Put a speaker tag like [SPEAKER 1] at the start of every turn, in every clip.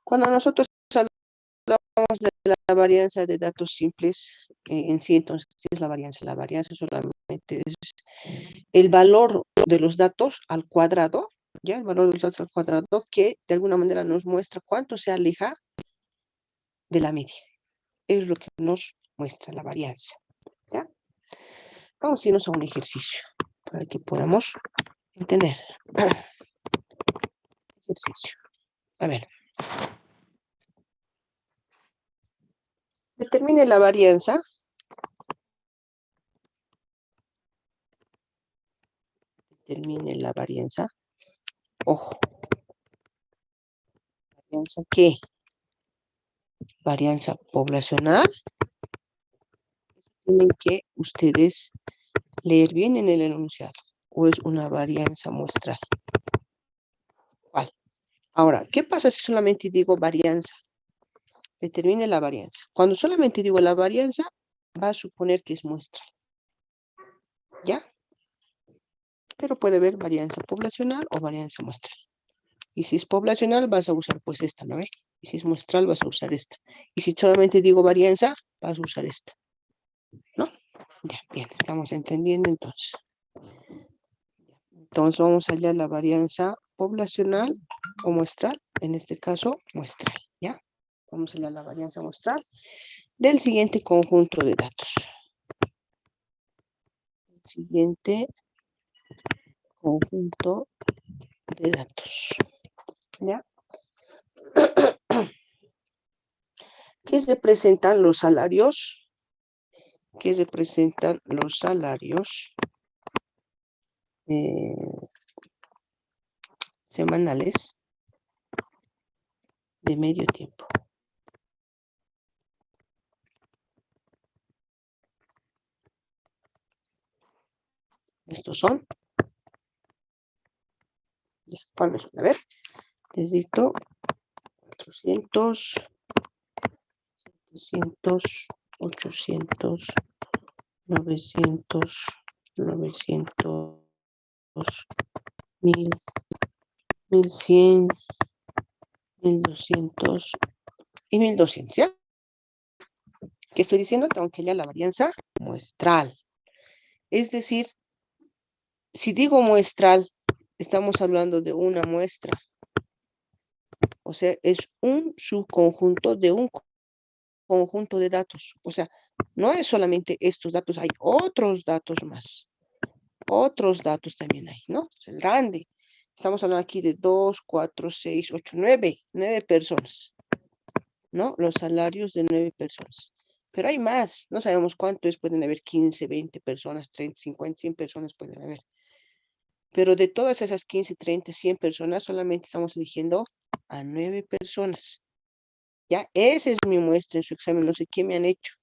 [SPEAKER 1] Cuando nosotros hablamos de la varianza de datos simples, en sí, entonces, ¿qué es la varianza? La varianza solamente es el valor de los datos al cuadrado, ¿ya? El valor de los datos al cuadrado que de alguna manera nos muestra cuánto se aleja de la media. Es lo que nos muestra la varianza, ¿ya? Vamos a irnos a un ejercicio para que podamos entender. Ejercicio. A ver. Determine la varianza. Determine la varianza. Ojo. ¿Varianza qué? Varianza poblacional. Tienen que ustedes leer bien en el enunciado. O es una varianza muestral. ¿Cuál? Ahora, ¿qué pasa si solamente digo varianza? Determine la varianza. Cuando solamente digo la varianza, va a suponer que es muestral. ¿Ya? Pero puede haber varianza poblacional o varianza muestral. Y si es poblacional, vas a usar pues esta, ¿no? Y si es muestral, vas a usar esta. Y si solamente digo varianza, vas a usar esta. ¿No? Ya, bien, estamos entendiendo entonces. Entonces vamos allá a la varianza poblacional o muestral. En este caso, muestral, ¿ya? Vamos allá a la varianza muestral del siguiente conjunto de datos. El siguiente conjunto de datos. ¿Ya? ¿Qué representan los salarios? ¿Qué representan los salarios semanales de medio tiempo? Estos son. Ya, ¿cuáles son? A ver, les dicto 400, 700, 800, 900, 900, 1000, 1100, 1200 y 1200, ¿ya? ¿Qué estoy diciendo? Tengo que hallar la varianza muestral. Es decir, si digo muestral, estamos hablando de una muestra. O sea, es un subconjunto de un conjunto de datos. O sea, no es solamente estos datos, hay otros datos más. Otros datos también hay, ¿no? Es grande. Estamos hablando aquí de 2, 4, 6, 8, 9. 9 personas, ¿no? Los salarios de 9 personas. Pero hay más. No sabemos cuánto es. Pueden haber 15, 20 personas, 30, 50, 100 personas pueden haber. Pero de todas esas 15, 30, 100 personas, solamente estamos eligiendo a 9 personas. ¿Ya? Esa es mi muestra en su examen. No sé qué me han hecho.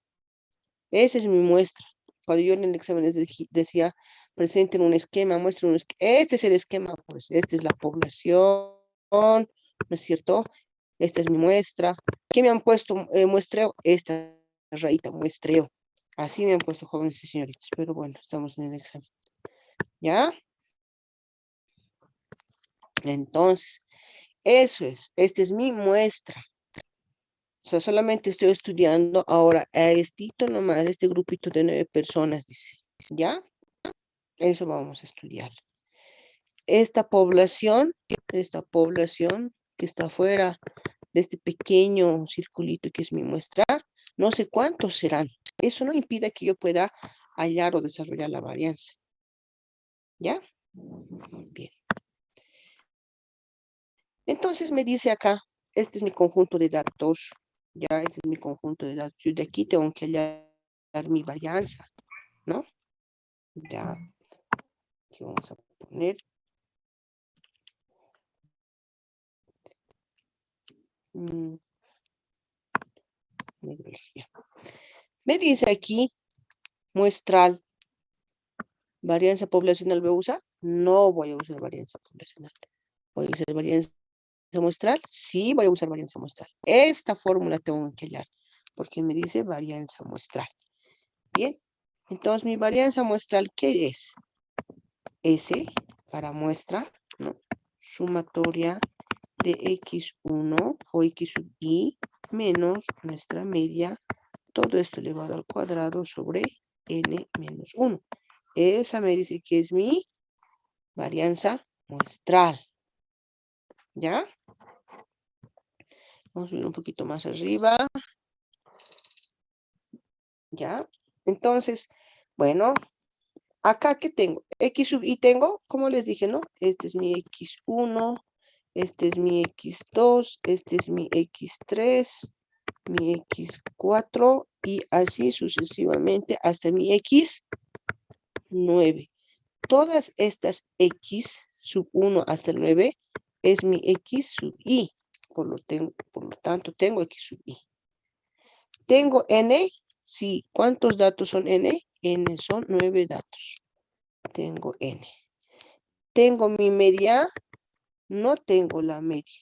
[SPEAKER 1] Esa es mi muestra. Cuando yo en el examen les decía, presenten un esquema, muestren un esquema. Este es el esquema, pues. Esta es la población, ¿no es cierto? Esta es mi muestra. ¿Qué me han puesto muestreo? Esta rayita, muestreo. Así me han puesto jóvenes y señoritas. Pero bueno, estamos en el examen. ¿Ya? Entonces, eso es. Esta es mi muestra. O sea, solamente estoy estudiando ahora a estito nomás, este grupito de 9 personas, dice. ¿Ya? Eso vamos a estudiar. Esta población que está fuera de este pequeño circulito que es mi muestra, no sé cuántos serán. Eso no impide que yo pueda hallar o desarrollar la varianza. ¿Ya? Bien. Entonces me dice acá, este es mi conjunto de datos. Ya, este es mi conjunto de datos. Yo de aquí tengo que hallar mi varianza, ¿no? Ya. Aquí vamos a poner. Me dice aquí, muestral, varianza poblacional, ¿voy a usar? No voy a usar varianza poblacional. ¿Voy a usar varianza muestral? Sí, voy a usar varianza muestral. Esta fórmula tengo que hallar, porque me dice varianza muestral. Bien, entonces mi varianza muestral, ¿qué es? S para muestra, ¿no? Sumatoria de x1 o x sub i menos nuestra media, todo esto elevado al cuadrado sobre n menos 1. Esa me dice que es mi varianza muestral. ¿Ya? Vamos a subir un poquito más arriba. ¿Ya? Entonces, bueno, acá que tengo, x sub i tengo, como les dije, ¿no? Este es mi x1, este es mi x2, este es mi x3, mi x4 y así sucesivamente hasta mi x9. Todas estas x sub 1 hasta el 9 es mi x sub i. Por lo tanto, tengo x sub i. Tengo n. Sí. ¿Cuántos datos son n? N son 9 datos. Tengo n. ¿Tengo mi media? No tengo la media,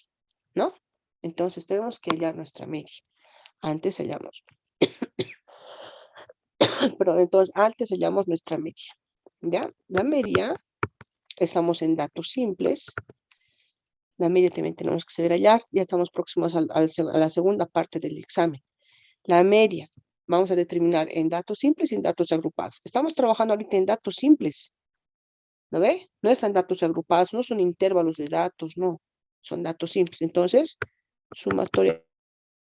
[SPEAKER 1] ¿no? Entonces tenemos que hallar nuestra media. Antes hallamos. Pero entonces antes hallamos nuestra media. ¿Ya? La media, estamos en datos simples. La media también tenemos que saber hallar. Ya estamos próximos a la segunda parte del examen. La media, vamos a determinar en datos simples y en datos agrupados. Estamos trabajando ahorita en datos simples. ¿No ve? No están datos agrupados, no son intervalos de datos, no. Son datos simples. Entonces, sumatoria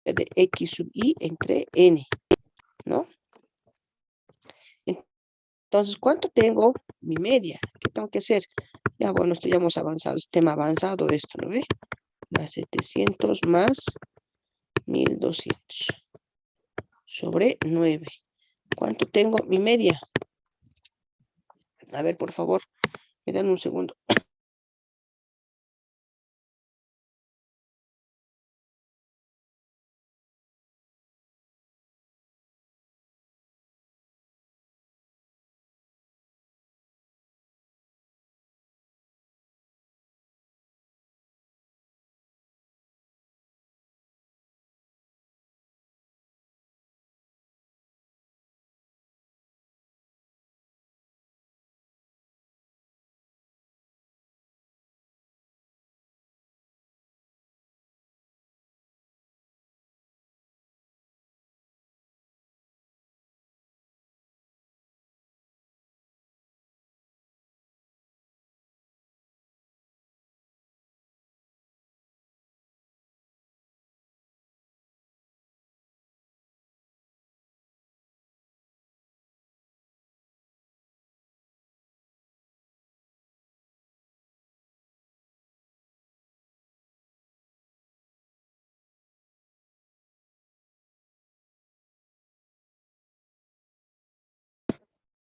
[SPEAKER 1] de x sub i entre n, ¿no? Entonces, ¿cuánto tengo? Mi media. ¿Qué tengo que hacer? Ya, bueno, esto ya hemos avanzado. Es tema avanzado esto, ¿no ve? Más 700 más 1200 sobre 9. ¿Cuánto tengo? Mi media. A ver, por favor, me dan un segundo.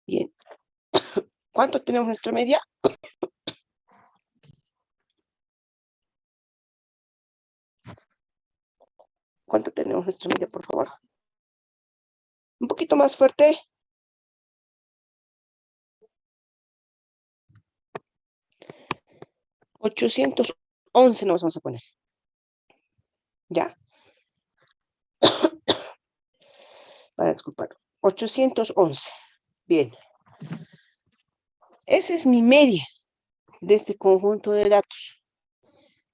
[SPEAKER 1] Bien. ¿Cuánto tenemos nuestra media? ¿Cuánto tenemos nuestra media, por favor? Un poquito más fuerte. 811 nos vamos a poner. ¿Ya? Para disculpar. 811. Bien. Esa es mi media de este conjunto de datos.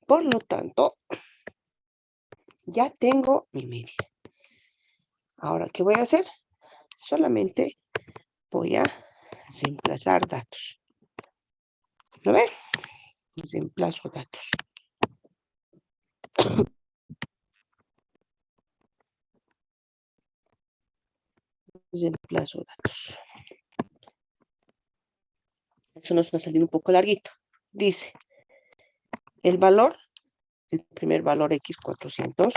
[SPEAKER 1] Por lo tanto, ya tengo mi media. Ahora, ¿qué voy a hacer? Solamente voy a reemplazar datos. ¿Lo ven? Reemplazo datos. Reemplazo datos. Eso nos va a salir un poco larguito. Dice, el valor, el primer valor x400,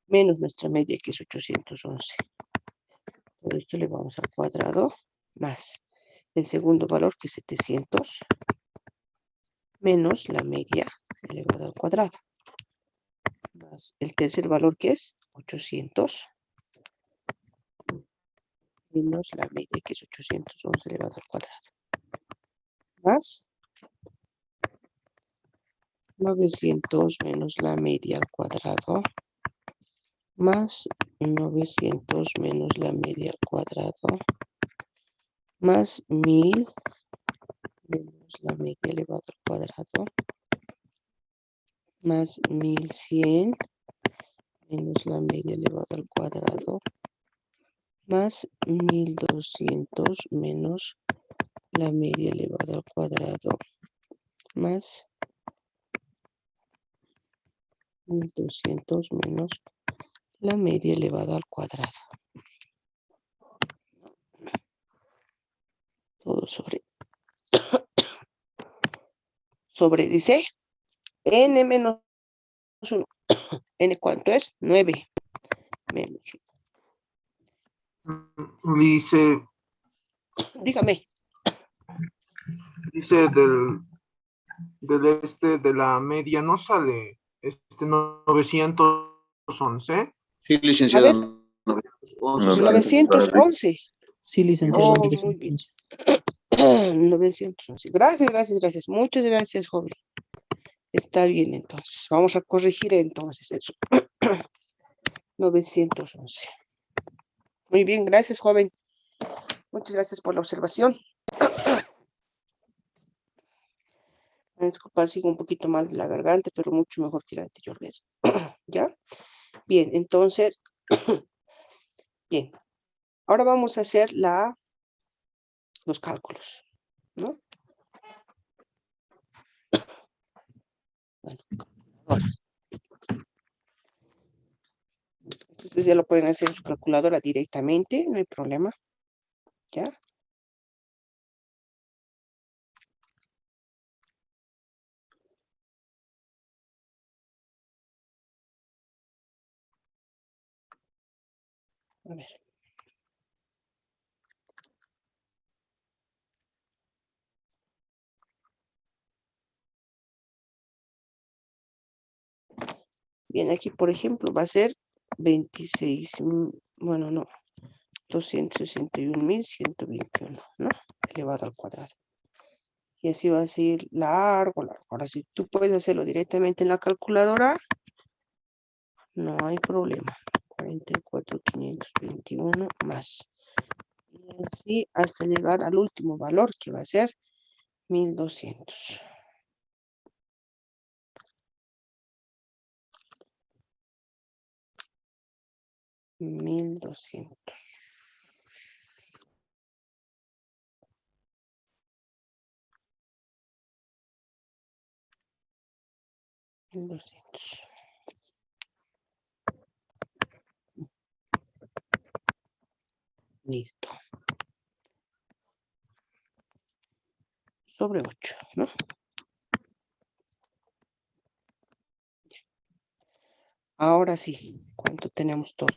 [SPEAKER 1] menos nuestra media x811. Todo esto le vamos al cuadrado, más el segundo valor que es 700, menos la media elevado al cuadrado, más el tercer valor que es 800, menos la media que es 811 elevado al cuadrado, más 900 menos la media al cuadrado, más 900 menos la media al cuadrado, más 1000 menos la media elevado al cuadrado, más 1100 menos la media elevado al cuadrado más 1200 menos la media elevado al cuadrado más 1200 menos la media elevada al cuadrado. Todo dice n menos 1. ¿N cuánto es? 9 menos 1.
[SPEAKER 2] Dice
[SPEAKER 1] Dígame.
[SPEAKER 2] Dice de la media no sale 911.
[SPEAKER 3] Sí,
[SPEAKER 1] A
[SPEAKER 3] licenciado.
[SPEAKER 1] ver,
[SPEAKER 3] 911.
[SPEAKER 1] 911.
[SPEAKER 4] Sí, licenciado.
[SPEAKER 1] Oh, muy bien. 911. Gracias. Muchas gracias, joven. Está bien, entonces. Vamos a corregir entonces eso. 911. Muy bien, gracias, joven. Muchas gracias por la observación. Disculpa, sigo un poquito mal de la garganta, pero mucho mejor que la anterior vez. ¿Ya? Bien, entonces, bien. Ahora vamos a hacer los cálculos, ¿no? Bueno, ahora. Ustedes ya lo pueden hacer en su calculadora directamente, no hay problema. ¿Ya? A ver. Bien, aquí, por ejemplo, va a ser 26, bueno, no, 261.121, ¿no? Elevado al cuadrado. Y así va a ser largo. Ahora, si tú puedes hacerlo directamente en la calculadora, no hay problema. 44.521 más. Y así hasta llegar al último valor, que va a ser 1.200. 1.200. 1.200. Listo. Sobre 8, ¿no? Ahora sí, ¿cuánto tenemos todo?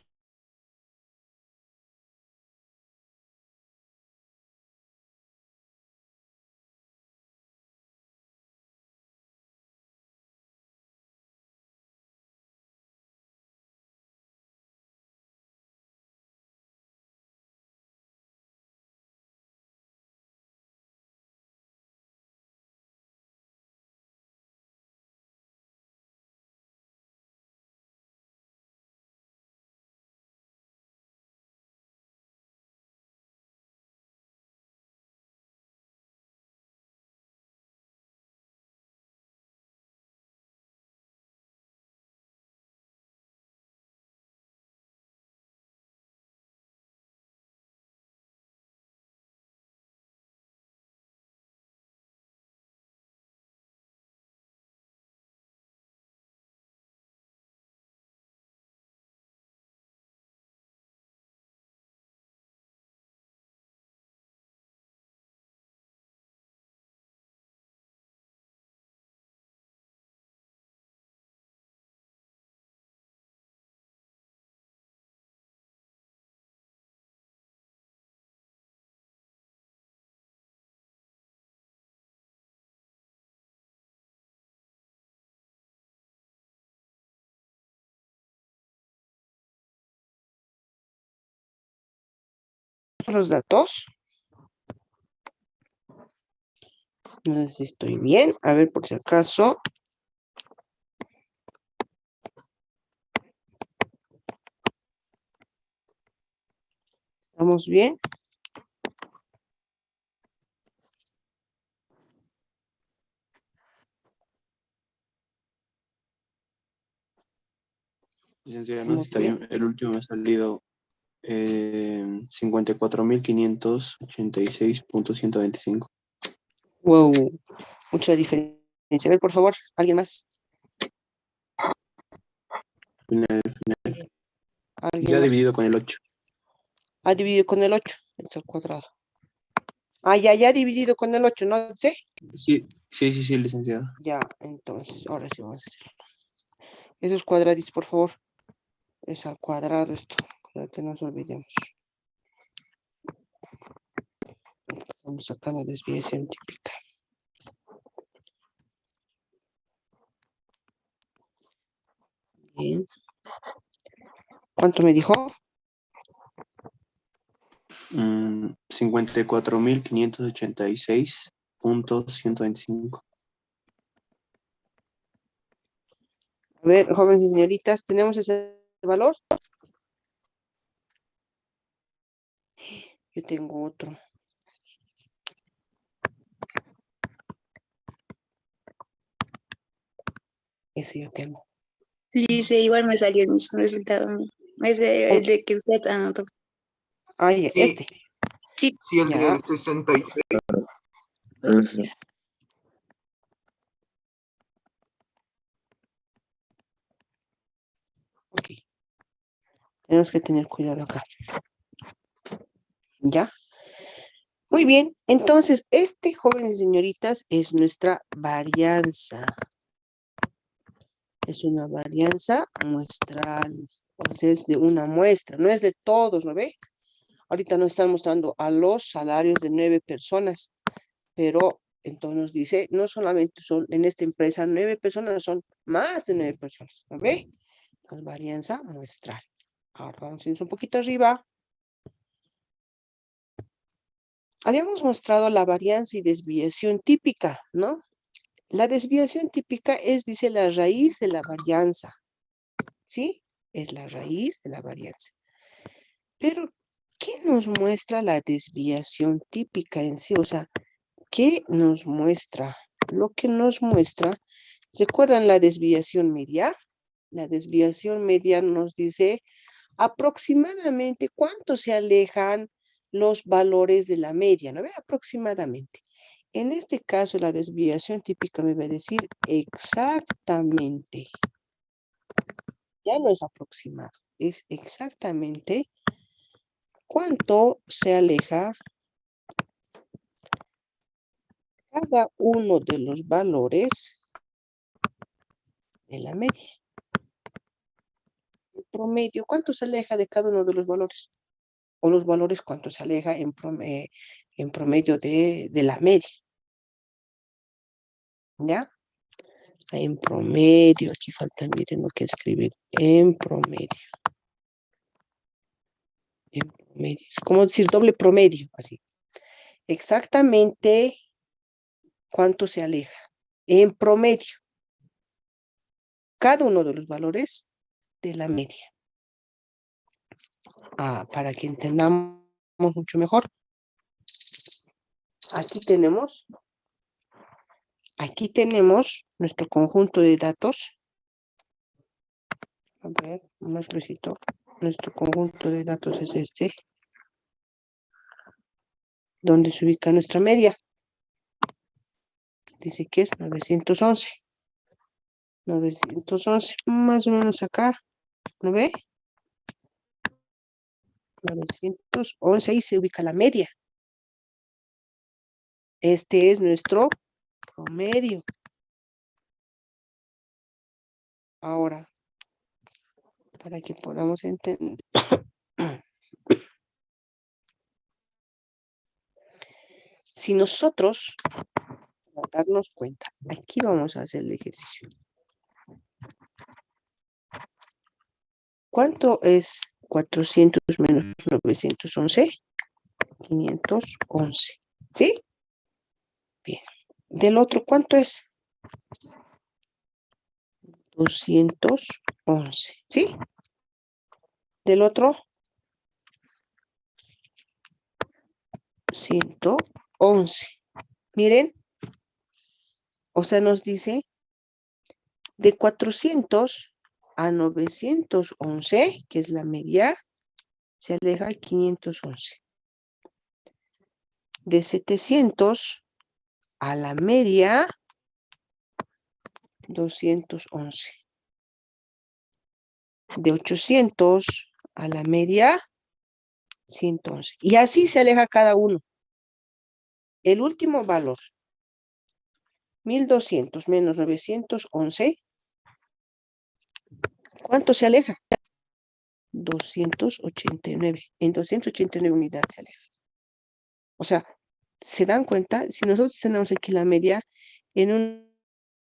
[SPEAKER 1] Los datos. No sé si estoy bien. A ver, por si acaso. ¿Estamos bien?
[SPEAKER 3] Licenciada, no sé
[SPEAKER 1] Muy
[SPEAKER 3] si está
[SPEAKER 1] bien.
[SPEAKER 3] bien. El último me ha salido 54.586.125.
[SPEAKER 1] Wow, mucha diferencia. A ver, por favor, ¿alguien más?
[SPEAKER 3] Final.
[SPEAKER 1] ¿Alguien
[SPEAKER 3] Ya
[SPEAKER 1] más?
[SPEAKER 3] dividido con el 8.
[SPEAKER 1] Ha dividido con el 8, es al cuadrado. Ah, ya dividido con el 8, ¿no? ¿Sí?
[SPEAKER 3] Sí, licenciada.
[SPEAKER 1] Ya, entonces, ahora sí vamos a hacerlo. Esos cuadraditos, por favor, es al cuadrado esto, para que no nos olvidemos. Vamos acá la desviación típica. Bien. ¿Cuánto me dijo?
[SPEAKER 3] 54.586.125.
[SPEAKER 1] A ver, jóvenes y señoritas, ¿tenemos ese valor? Yo tengo otro. Ese yo tengo.
[SPEAKER 4] Dice, igual me salió el mismo resultado. Es el de que usted anotó.
[SPEAKER 1] Ah, ya,
[SPEAKER 2] Sí.
[SPEAKER 1] este.
[SPEAKER 4] Sí,
[SPEAKER 2] Sí, el
[SPEAKER 1] Ya.
[SPEAKER 2] del 66.
[SPEAKER 3] Ese.
[SPEAKER 1] Ok. Tenemos que tener cuidado acá. ¿Ya? Muy bien. Entonces, este, jóvenes y señoritas, es nuestra varianza. Es una varianza muestral. Entonces, de una muestra. No es de todos, ¿no ve? Ahorita nos están mostrando a los salarios de 9 personas, pero entonces nos dice, no solamente son en esta empresa 9 personas, son más de 9 personas, ¿no ve? Entonces, varianza muestral. Ahora vamos a irnos un poquito arriba. Habíamos mostrado la varianza y desviación típica, ¿no? La desviación típica es, dice, la raíz de la varianza, ¿sí? Es la raíz de la varianza. Pero, ¿qué nos muestra la desviación típica en sí? O sea, ¿qué nos muestra? Lo que nos muestra, ¿recuerdan la desviación media? La desviación media nos dice aproximadamente cuánto se alejan los valores de la media, ¿no ve? Aproximadamente. En este caso, la desviación típica me va a decir exactamente. Ya no es aproximado, es exactamente cuánto se aleja cada uno de los valores de la media. El promedio, ¿cuánto se aleja de cada uno de los valores? O los valores, ¿cuánto se aleja en promedio de la media? ¿Ya? En promedio, aquí falta, miren lo que escribir, en promedio. En promedio. Es como decir doble promedio, así. Exactamente cuánto se aleja. En promedio. Cada uno de los valores de la media. Para que entendamos mucho mejor. Aquí tenemos nuestro conjunto de datos. A ver, más gruesito. Nuestro conjunto de datos es este. Donde se ubica nuestra media. Dice que es 911. 911, más o menos acá. ¿No ve? 911, ahí se ubica la media. Este es nuestro promedio. Ahora, para que podamos entender. Si nosotros, para darnos cuenta, aquí vamos a hacer el ejercicio. ¿Cuánto es 400 menos 911? 511. ¿Sí? Bien. Del otro, ¿cuánto es? 211. ¿Sí? Del otro, 111. Miren, o sea, nos dice de 400 a 911, que es la media, se aleja 511. De 700 a la media, 211. De 800 a la media, 111. Y así se aleja cada uno. El último valor, 1200 menos 911, ¿cuánto se aleja? 289. En 289 unidades se aleja. O sea, ¿se dan cuenta? Si nosotros tenemos aquí la media, en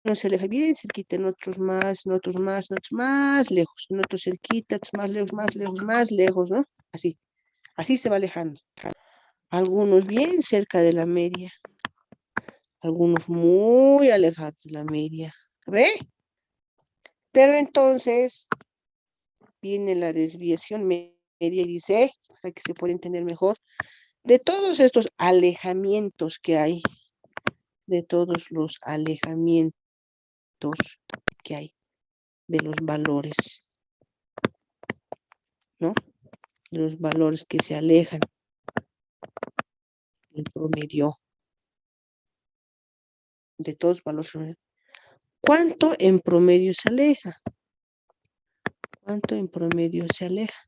[SPEAKER 1] uno se aleja bien cerquita, en otros más, en otros más, en otros más lejos, en otros cerquita, otros más lejos, más lejos, ¿no? Así se va alejando. Algunos bien cerca de la media, algunos muy alejados de la media. ¿Ve? Pero entonces viene la desviación media y dice, para que se pueda entender mejor, de todos estos alejamientos que hay, de todos los alejamientos que hay, de los valores, ¿no? De los valores que se alejan, el promedio, de todos los valores. ¿Cuánto en promedio se aleja? ¿Cuánto en promedio se aleja?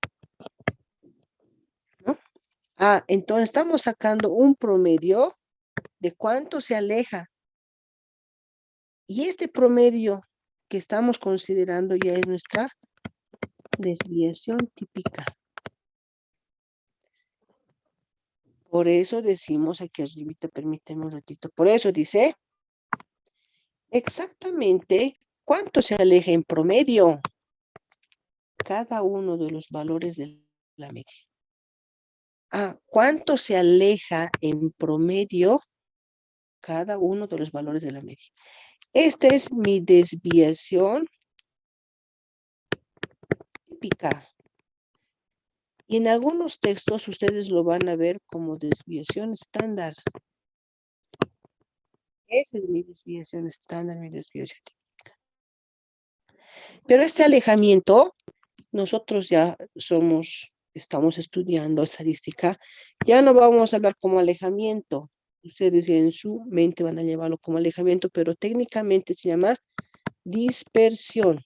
[SPEAKER 1] ¿No? Entonces estamos sacando un promedio de cuánto se aleja. Y este promedio que estamos considerando ya es nuestra desviación típica. Por eso decimos aquí arribita, permíteme un ratito. Por eso dice exactamente cuánto se aleja en promedio cada uno de los valores de la media. ¿Cuánto se aleja en promedio cada uno de los valores de la media? Esta es mi desviación típica. Y en algunos textos ustedes lo van a ver como desviación estándar. Esa es mi desviación estándar, mi desviación típica. Pero este alejamiento, nosotros ya estamos estudiando estadística, ya no vamos a hablar como alejamiento. Ustedes ya en su mente van a llevarlo como alejamiento, pero técnicamente se llama dispersión.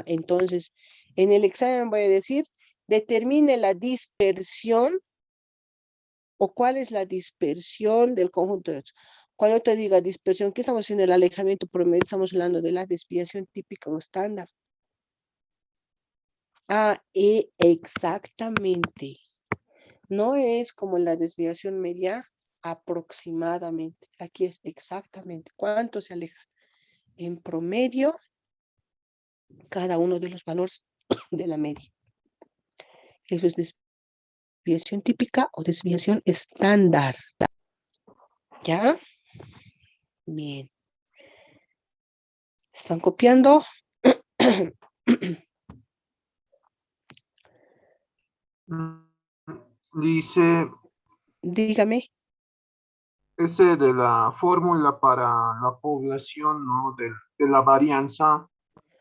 [SPEAKER 1] Entonces, en el examen voy a decir, determine la dispersión o cuál es la dispersión del conjunto de datos. Cuando te diga dispersión, ¿qué estamos haciendo? El alejamiento promedio, estamos hablando de la desviación típica o estándar. Exactamente. No es como la desviación media aproximadamente. Aquí es exactamente. ¿Cuánto se aleja? En promedio, cada uno de los valores de la media. Eso es desviación típica o desviación estándar. ¿Ya? Bien. ¿Están copiando?
[SPEAKER 2] Dice,
[SPEAKER 1] Dígame.
[SPEAKER 2] ese de la fórmula para la población, ¿no? De la varianza.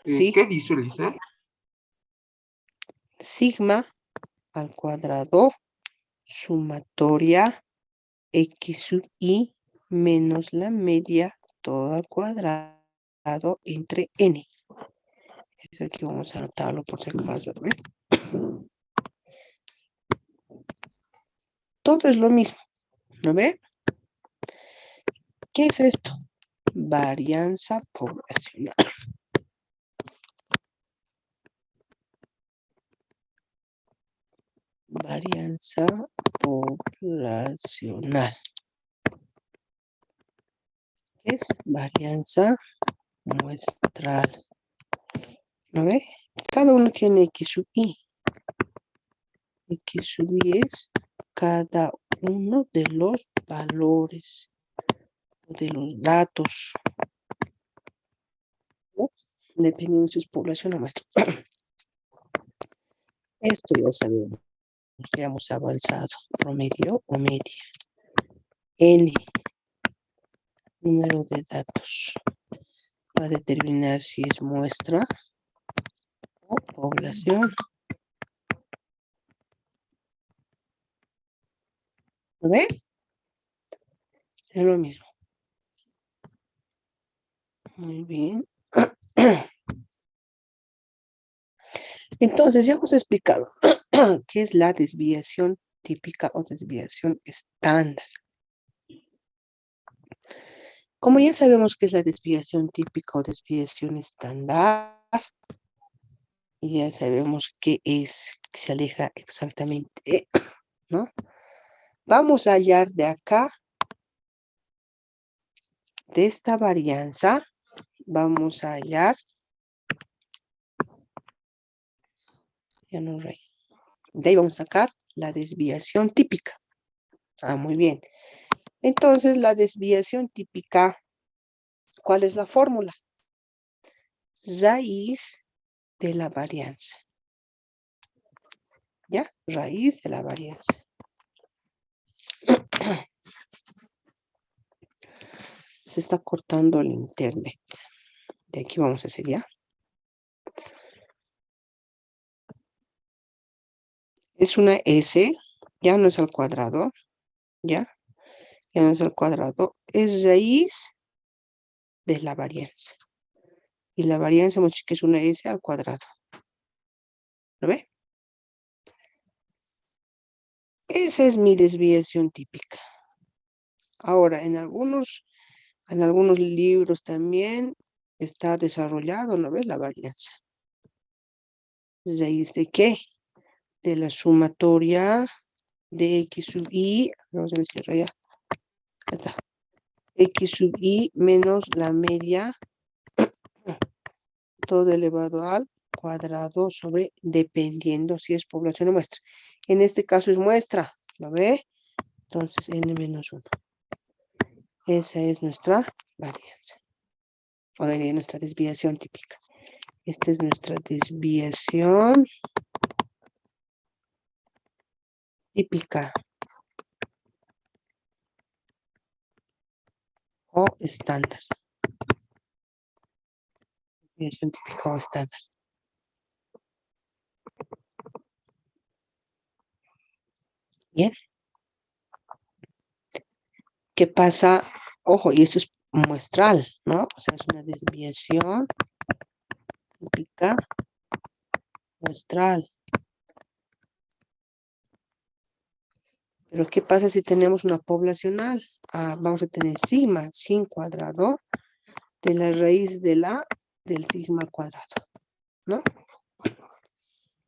[SPEAKER 1] Sí.
[SPEAKER 2] ¿Qué dice, Lice?
[SPEAKER 1] Sigma al cuadrado sumatoria x sub i menos la media todo al cuadrado entre n. Eso aquí vamos a anotarlo por si acaso. Todo es lo mismo, ¿no ve? ¿Qué es esto? Varianza poblacional. Varianza poblacional. ¿Qué es? Varianza muestral. ¿No ve? Cada uno tiene x sub i. X sub i es cada uno de los valores de los datos, ¿no? Dependiendo si es población o muestra. Esto ya sabemos, ya hemos avanzado. Promedio o media. N, número de datos. para determinar si es muestra o población. ¿Lo ve? Es lo mismo. Muy bien. Entonces, ya hemos explicado qué es la desviación típica o desviación estándar. Como ya sabemos qué es la desviación típica o desviación estándar, y ya sabemos qué es, que se aleja exactamente, ¿no? Vamos a hallar de acá, de esta varianza, vamos a hallar, ya no rey, de ahí vamos a sacar la desviación típica. Ah, muy bien. Entonces, la desviación típica, ¿cuál es la fórmula? Raíz de la varianza. ¿Ya? Raíz de la varianza. Se está cortando el internet. De aquí vamos a hacer ya. Es una S, ya no es al cuadrado, ¿ya? Ya no es al cuadrado, es raíz de la varianza. Y la varianza hemos dicho que es una S al cuadrado. ¿Lo ve? Esa es mi desviación típica. Ahora, en algunos libros también está desarrollado, ¿no ves? La varianza. ¿Raíz de qué? De la sumatoria de X sub I, vamos a decir ya. Ahí está. X sub I menos la media, todo elevado al cuadrado sobre, dependiendo si es población o muestra. En este caso es muestra, ¿lo ve? Entonces, n menos 1. Esa es nuestra varianza. O nuestra desviación típica. Esta es nuestra desviación típica. O estándar. Desviación típica o estándar. Bien. ¿Qué pasa? Ojo, y esto es muestral, ¿no? O sea, es una desviación típica muestral. Pero ¿qué pasa si tenemos una poblacional? Ah, vamos a tener sigma sin cuadrado de la raíz del sigma cuadrado, ¿no?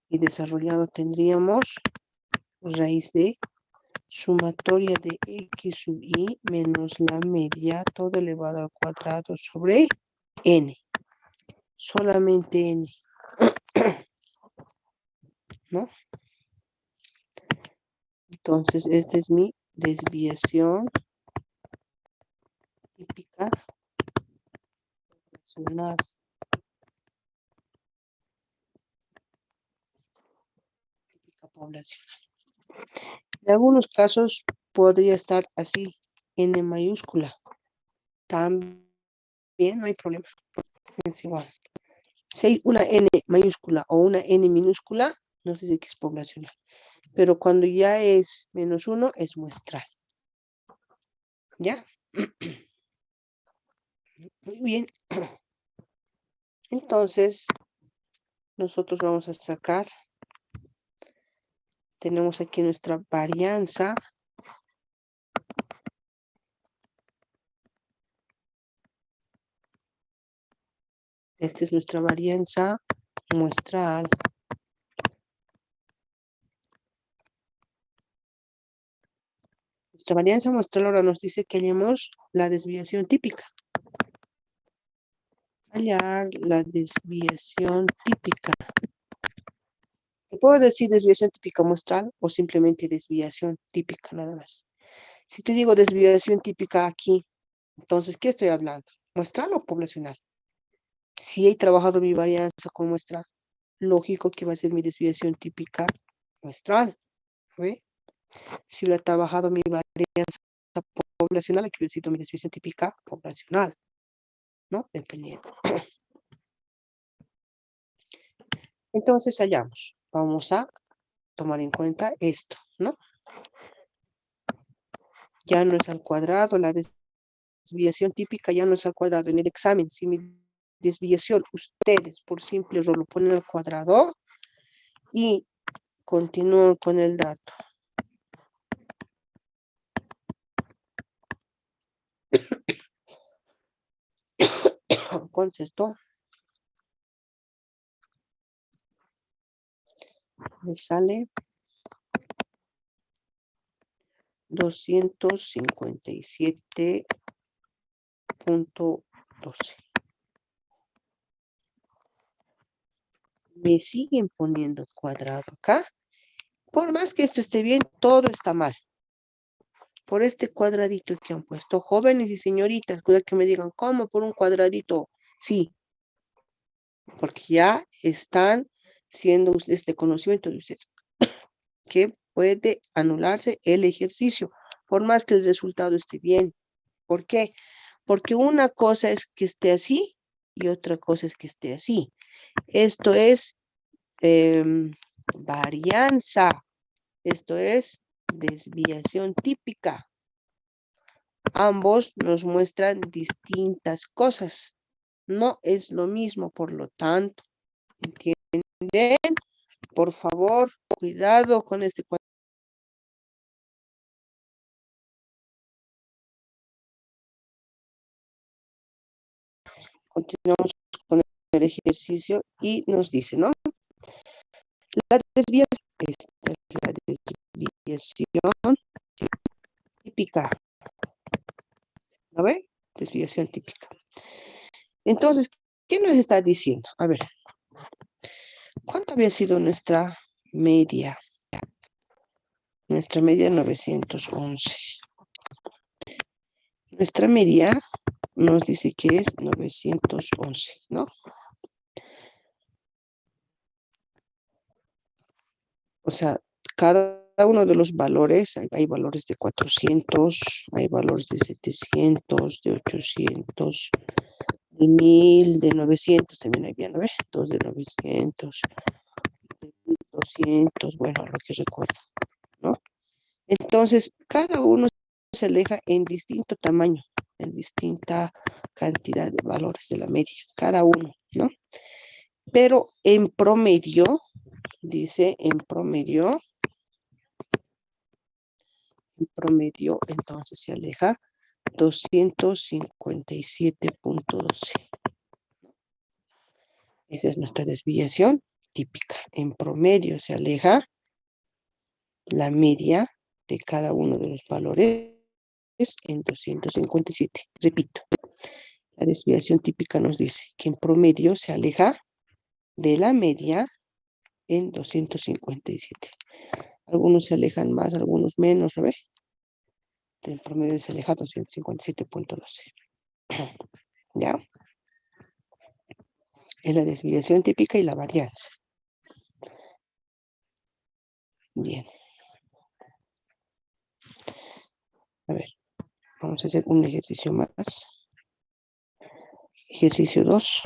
[SPEAKER 1] Y desarrollado tendríamos raíz de sumatoria de X sub I menos la media, todo elevado al cuadrado sobre N. Solamente N. ¿No? Entonces, esta es mi desviación típica poblacional. Típica poblacional. En algunos casos podría estar así, N mayúscula. También no hay problema. Es igual. Si hay una N mayúscula o una N minúscula, no se dice que es poblacional. Pero cuando ya es menos 1, es muestral. ¿Ya? Muy bien. Entonces, nosotros vamos a sacar. Tenemos aquí nuestra varianza. Esta es nuestra varianza muestral. Nuestra varianza muestral ahora nos dice que hallemos la desviación típica. Hallar la desviación típica. ¿Te puedo decir desviación típica muestral o simplemente desviación típica nada más? Si te digo desviación típica aquí, entonces, ¿qué estoy hablando? ¿Muestral o poblacional? Si he trabajado mi varianza con muestra, lógico que va a ser mi desviación típica muestral. ¿Ve? Si hubiera trabajado mi varianza poblacional, aquí hubiera sido mi desviación típica poblacional. ¿no? Dependiendo. Entonces, hallamos. Vamos a tomar en cuenta esto, ¿no? Ya no es al cuadrado, la desviación típica ya no es al cuadrado. En el examen, si mi desviación, ustedes por simple error lo ponen al cuadrado y continúan con el dato. ¿Cuánto es esto? Me sale 257.12. Me siguen poniendo cuadrado acá. Por más que esto esté bien, todo está mal. Por este cuadradito que han puesto, jóvenes y señoritas, cuidado que me digan, ¿cómo por un cuadradito? Sí, porque ya están siendo este conocimiento de ustedes, que puede anularse el ejercicio, por más que el resultado esté bien. ¿Por qué? Porque una cosa es que esté así y otra cosa es que esté así. Esto es varianza. Esto es desviación típica. Ambos nos muestran distintas cosas. No es lo mismo, por lo tanto. ¿Entienden? Por favor, cuidado con este cuadro. Continuamos con el ejercicio y nos dice, ¿no? La desviación, esta es la desviación típica. ¿Lo ve? Desviación típica. Entonces, ¿qué nos está diciendo? A ver, ¿cuánto había sido nuestra media? Nuestra media 911. Nuestra media nos dice que es 911, ¿no? O sea, cada uno de los valores, hay valores de 400, hay valores de 700, de 800, de 1000, de 900, también había, ¿no? Dos de 900, de 1200, bueno, lo que recuerdo, ¿no? Entonces, cada uno se aleja en distinto tamaño, en distinta cantidad de valores de la media, cada uno, ¿no? Pero en promedio, dice en promedio, entonces se aleja 257.12. Esa es nuestra desviación típica. En promedio se aleja la media de cada uno de los valores en 257. Repito, la desviación típica nos dice que en promedio se aleja de la media en 257. Algunos se alejan más, algunos menos, ¿no ve? El promedio se aleja 257.12. ¿Ya? Es la desviación típica y la varianza. Bien. A ver, vamos a hacer un ejercicio más. Ejercicio 2.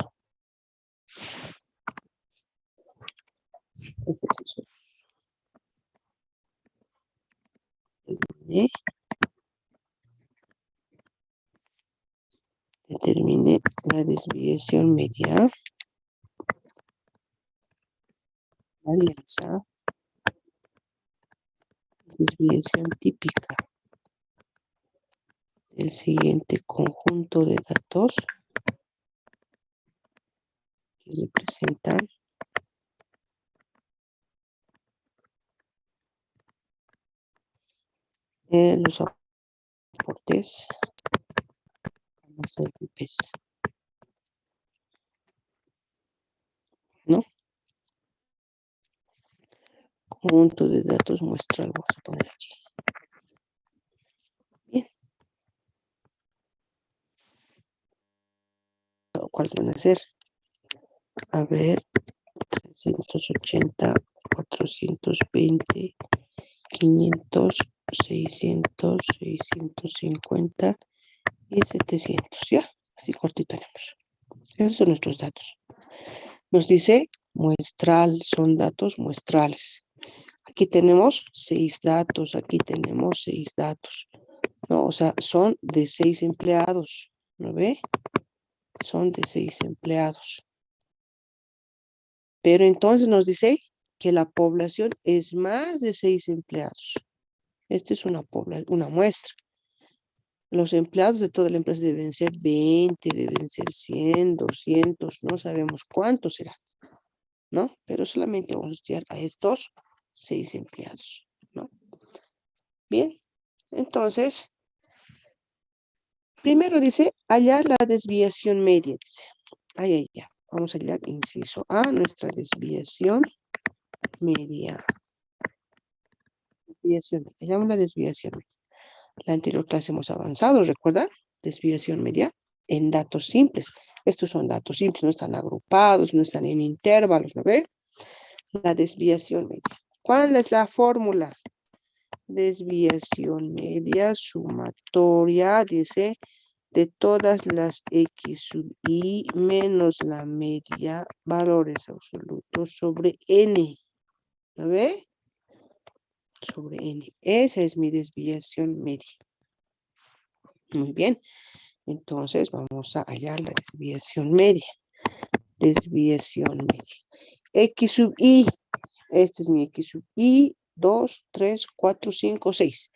[SPEAKER 1] Ejercicio. Determine la desviación media. Varianza. Desviación típica del siguiente conjunto de datos que representan los aportes a las AFPs, ¿no? Conjunto de datos muestral, vamos a poner aquí. Bien. ¿Cuáles van a ser? A ver, 380, 420, 500, 600, 650 y 700, ¿ya? Así cortito tenemos. Esos son nuestros datos. Nos dice muestral, son datos muestrales. Aquí tenemos 6 datos, aquí tenemos 6 datos. No, o sea, son de 6 empleados. ¿No ve? Son de 6 empleados. Pero entonces nos dice que la población es más de 6 empleados. Esta es una muestra. Los empleados de toda la empresa deben ser 20, deben ser 100, 200, no sabemos cuántos será, ¿no? Pero solamente vamos a estudiar a estos 6 empleados, ¿no? Bien, entonces, primero dice, hallar la desviación media, dice. Ahí, ya. Vamos a hallar, inciso A, nuestra desviación media. Hallamos la desviación media. La anterior clase hemos avanzado, ¿recuerda? Desviación media en datos simples. Estos son datos simples, no están agrupados, no están en intervalos, ¿no ve? La desviación media. ¿Cuál es la fórmula? Desviación media sumatoria, dice, de todas las x sub i menos la media, valores absolutos sobre n. ¿No ve? Sobre n. Esa es mi desviación media. Muy bien. Entonces vamos a hallar la desviación media. Desviación media. X sub i. Este es mi X sub i. 2, 3, 4, 5, 6.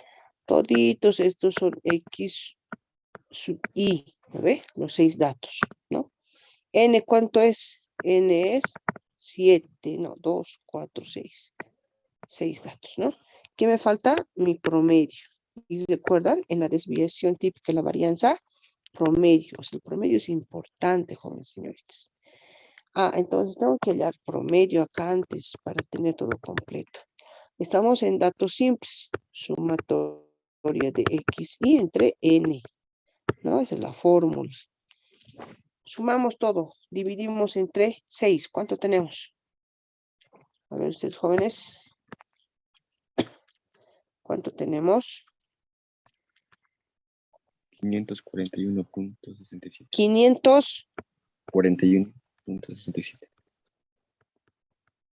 [SPEAKER 1] Toditos estos son X sub i. ¿No ve? Los 6 datos, ¿no? N, ¿cuánto es? N es 7, no, 2, 4, 6. 6 datos, ¿no? ¿Qué me falta? Mi promedio. ¿Y recuerdan? En la desviación típica de la varianza, promedios. El promedio es importante, jóvenes señoritas. Entonces tengo que hallar promedio acá antes para tener todo completo. Estamos en datos simples. Sumatoria de x y entre n. ¿No? Esa es la fórmula. Sumamos todo. Dividimos entre 6. ¿Cuánto tenemos? A ver ustedes, jóvenes. ¿Cuánto tenemos?
[SPEAKER 5] 541.67.
[SPEAKER 1] 500.
[SPEAKER 5] 41.67.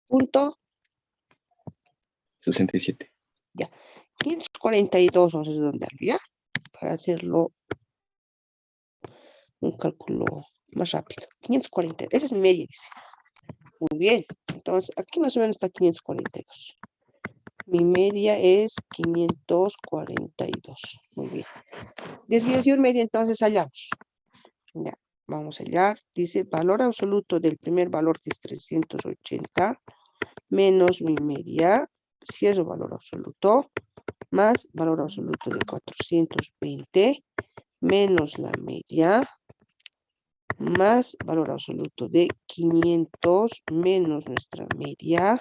[SPEAKER 1] Punto.
[SPEAKER 5] 67.
[SPEAKER 1] Ya. 542 vamos a redondearlo, ¿ya? Para hacerlo un cálculo más rápido. 540. Esa es mi media, dice. Muy bien. Entonces, aquí más o menos está 542. Mi media es 542. Muy bien. Desviación media, entonces hallamos. Ya, vamos a hallar. Dice valor absoluto del primer valor, que es 380, menos mi media, cierro valor absoluto, más valor absoluto de 420, menos la media, más valor absoluto de 500, menos nuestra media,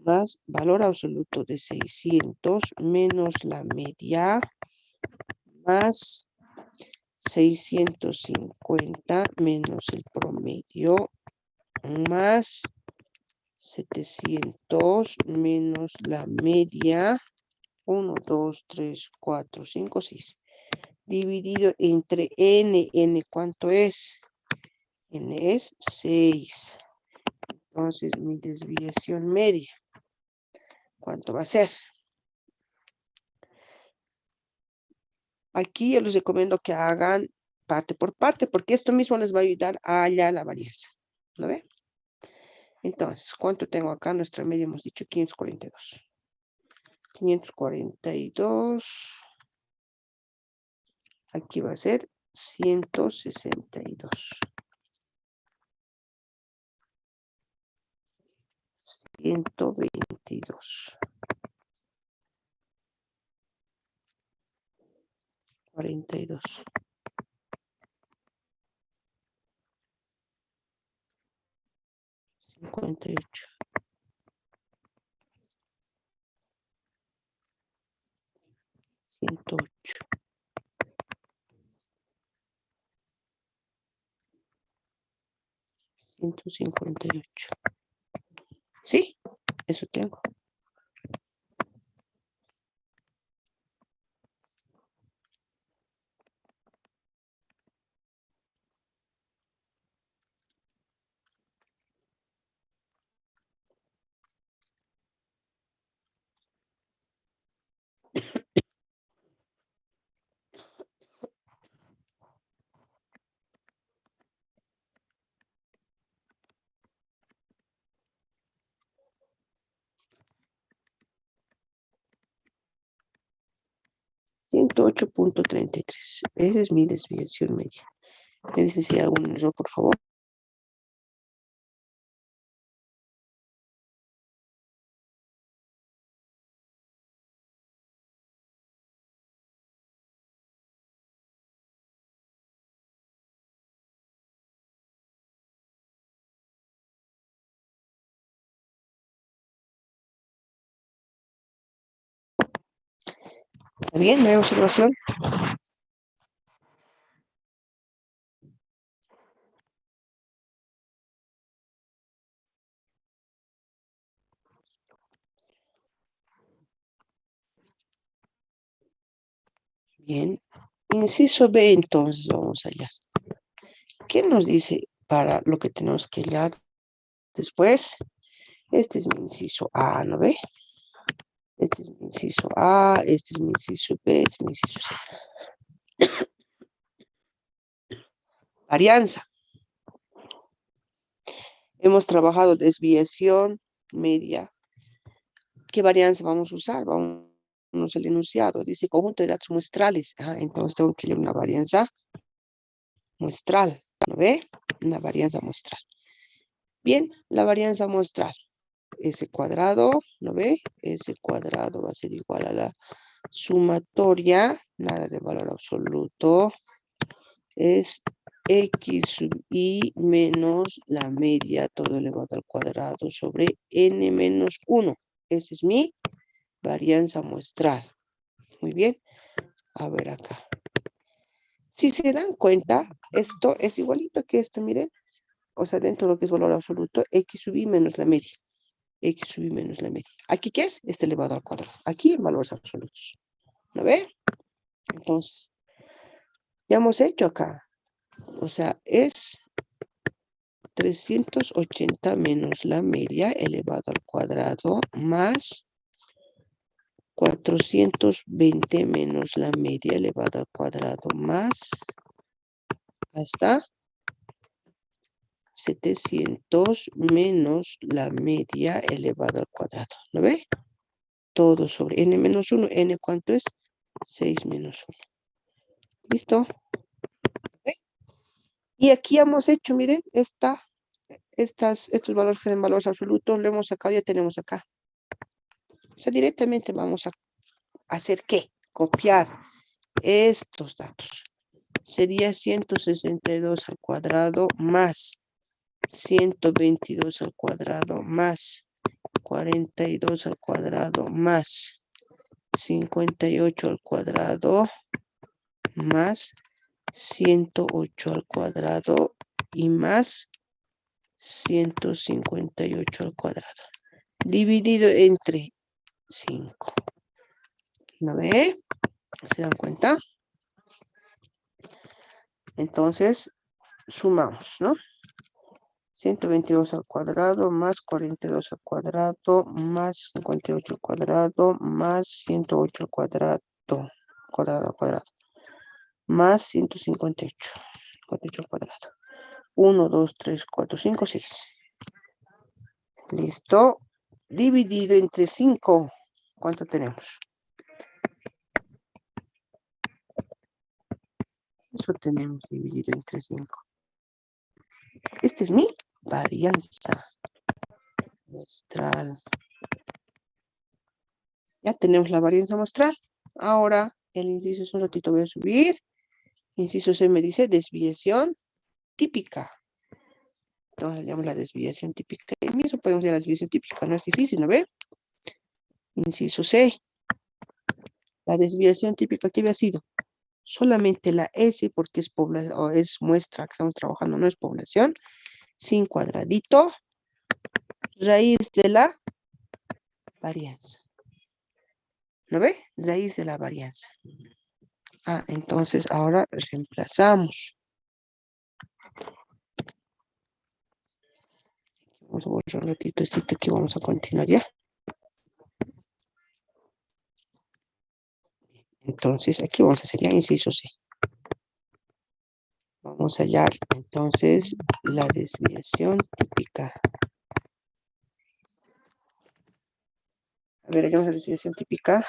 [SPEAKER 1] más valor absoluto de 600, menos la media, más 650, menos el promedio, más 700, menos la media, 1, 2, 3, 4, 5, 6. Dividido entre n. N, ¿cuánto es? N es 6. Entonces, mi desviación media, ¿cuánto va a ser? Aquí yo les recomiendo que hagan parte por parte, porque esto mismo les va a ayudar a hallar la varianza. ¿No ve? Entonces, ¿cuánto tengo acá? Nuestra media hemos dicho 542. 542. Aquí va a ser 162. 122. 42. 58. 108. 158. ¿Sí? Eso tengo. 108.33. Esa es mi desviación media. ¿Me dicen si hay algún error, por favor? ¿Está bien? ¿No hay observación? Bien. Inciso B, entonces, vamos allá. ¿Qué nos dice para lo que tenemos que hallar después? Este es mi inciso A, ¿no ve? Este es mi inciso A, este es mi inciso B, este es mi inciso C. Varianza. Hemos trabajado desviación, media. ¿Qué varianza vamos a usar? Vamos al enunciado. Dice conjunto de datos muestrales. Entonces tengo que leer una varianza muestral. ¿No ve? Una varianza muestral. Bien, la varianza muestral. S cuadrado, ¿no ve? S cuadrado va a ser igual a la sumatoria, nada de valor absoluto, es x sub i menos la media, todo elevado al cuadrado, sobre n menos 1. Esa es mi varianza muestral. Muy bien. A ver acá. Si se dan cuenta, esto es igualito que esto, miren. O sea, dentro de lo que es valor absoluto, x sub i menos la media. X sub i menos la media. ¿Aquí qué es? Este elevado al cuadrado. Aquí en valores absolutos. ¿No ve? Entonces, ya hemos hecho acá. O sea, es 380 menos la media elevado al cuadrado más 420 menos la media elevado al cuadrado más hasta 700 menos la media elevado al cuadrado. ¿Lo ve? Todo sobre n menos 1. ¿N cuánto es? 6 menos 1. ¿Listo? ¿Ve? Y aquí hemos hecho, miren, estos valores que en valores absolutos lo hemos sacado, ya tenemos acá. O sea, directamente vamos a hacer ¿qué? Copiar estos datos. Sería 162 al cuadrado más 122 al cuadrado más 42 al cuadrado más 58 al cuadrado más 108 al cuadrado y más 158 al cuadrado. Dividido entre 5. ¿No ve? ¿Se dan cuenta? Entonces, sumamos, ¿no? 122 al cuadrado más 42 al cuadrado más 58 al cuadrado más 108 al cuadrado, cuadrado, más 158, 58 al cuadrado. 1, 2, 3, 4, 5, 6. Listo. Dividido entre 5. ¿Cuánto tenemos? Eso tenemos dividido entre 5. Esta es mi varianza muestral. Ya tenemos la varianza muestral. Ahora el inciso es un ratito, voy a subir. Inciso C me dice desviación típica. Entonces le damos la desviación típica. Y mismo podemos llamar la desviación típica, no es difícil, ¿no ve? Inciso C. La desviación típica que había sido solamente la S, porque es población, o es muestra que estamos trabajando, no es población, sin cuadradito, raíz de la varianza. ¿No ve? Raíz de la varianza. Entonces ahora reemplazamos. Vamos a borrar un ratito esto aquí, vamos a continuar ya. Entonces aquí vamos a hacer ya inciso C. Vamos a hallar entonces la desviación típica. A ver, hallamos la desviación típica.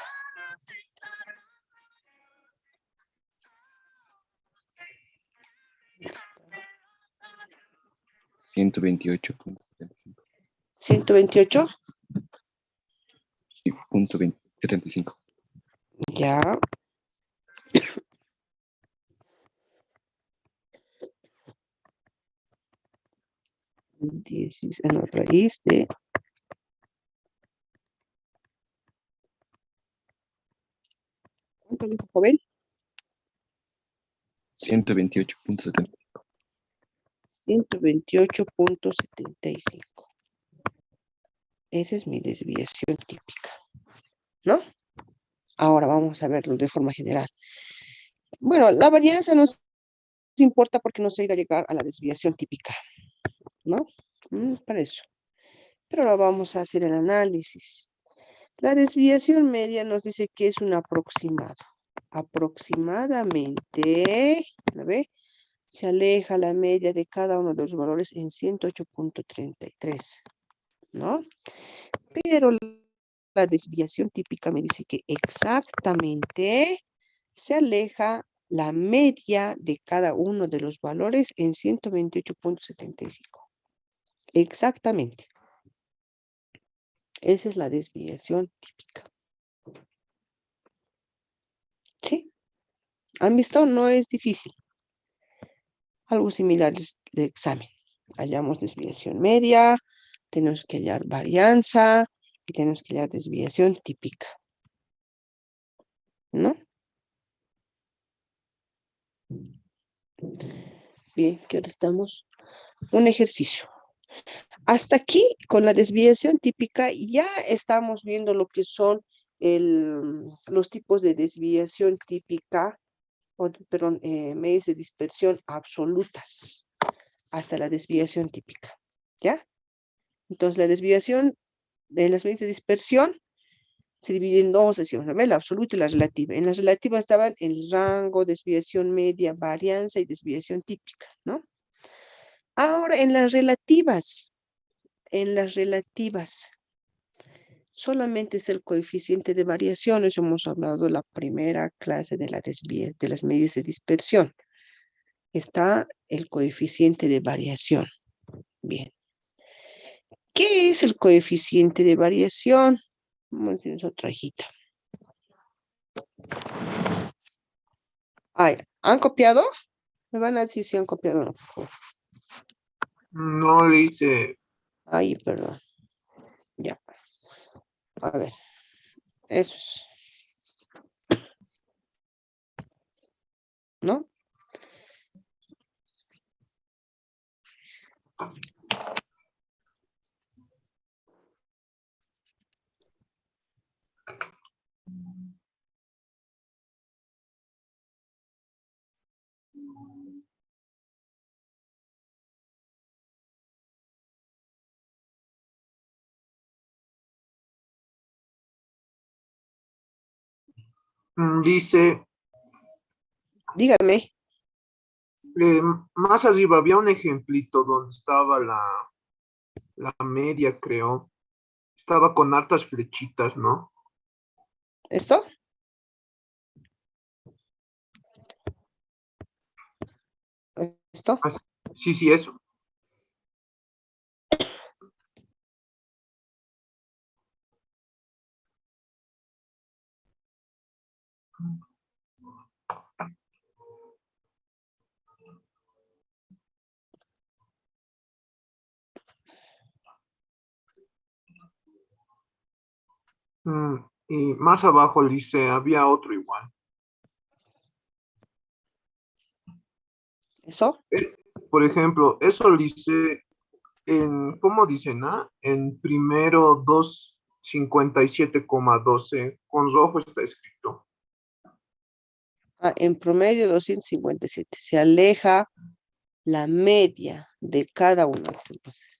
[SPEAKER 3] 128.75.
[SPEAKER 1] 128.
[SPEAKER 3] Sí, punto 75.
[SPEAKER 1] Ya. Raíz de ¿cuánto dijo, joven?
[SPEAKER 3] 128.75.
[SPEAKER 1] 128.75. Esa es mi desviación típica, ¿no? Ahora vamos a verlo de forma general. Bueno, la varianza nos importa porque nos ayuda a llegar a la desviación típica, ¿no? Para eso. Pero ahora vamos a hacer el análisis. La desviación media nos dice que es un aproximado. Aproximadamente, ¿la ve? Se aleja la media de cada uno de los valores en 108.33, ¿no? Pero la desviación típica me dice que exactamente se aleja la media de cada uno de los valores en 128.75. Exactamente. Esa es la desviación típica. ¿Sí? ¿Han visto? No es difícil. Algo similar es de examen. Hallamos desviación media, tenemos que hallar varianza y tenemos que hallar desviación típica. ¿No? Bien, que ahora estamos. Un ejercicio. Hasta aquí, con la desviación típica, ya estamos viendo lo que son los tipos de desviación típica, perdón, medidas de dispersión absolutas, hasta la desviación típica, ¿ya? Entonces, la desviación de las medidas de dispersión se divide en dos, decíamos, ¿no? La absoluta y la relativa. En la relativa estaban el rango, desviación media, varianza y desviación típica, ¿no? Ahora, en las relativas, solamente es el coeficiente de variación. Eso hemos hablado en la primera clase de de las medidas de dispersión. Está el coeficiente de variación. Bien. ¿Qué es el coeficiente de variación? Vamos a decir otra hojita. Ay, ¿han copiado? Me van a decir si han copiado o no.
[SPEAKER 2] No le hice.
[SPEAKER 1] Ay, perdón. Ya. A ver. Eso es. ¿No?
[SPEAKER 2] Dice,
[SPEAKER 1] Dígame.
[SPEAKER 2] más arriba había un ejemplito donde estaba la media, creo. Estaba con hartas flechitas, ¿no?
[SPEAKER 1] ¿Esto? ¿Esto?
[SPEAKER 2] Ah, sí, sí, eso. Y más abajo dice, había otro igual.
[SPEAKER 1] ¿Eso?
[SPEAKER 2] Por ejemplo, eso dice ¿cómo dicen? En primero 257,12. Con rojo está escrito.
[SPEAKER 1] En promedio 257. Se aleja la media de cada uno. Entonces,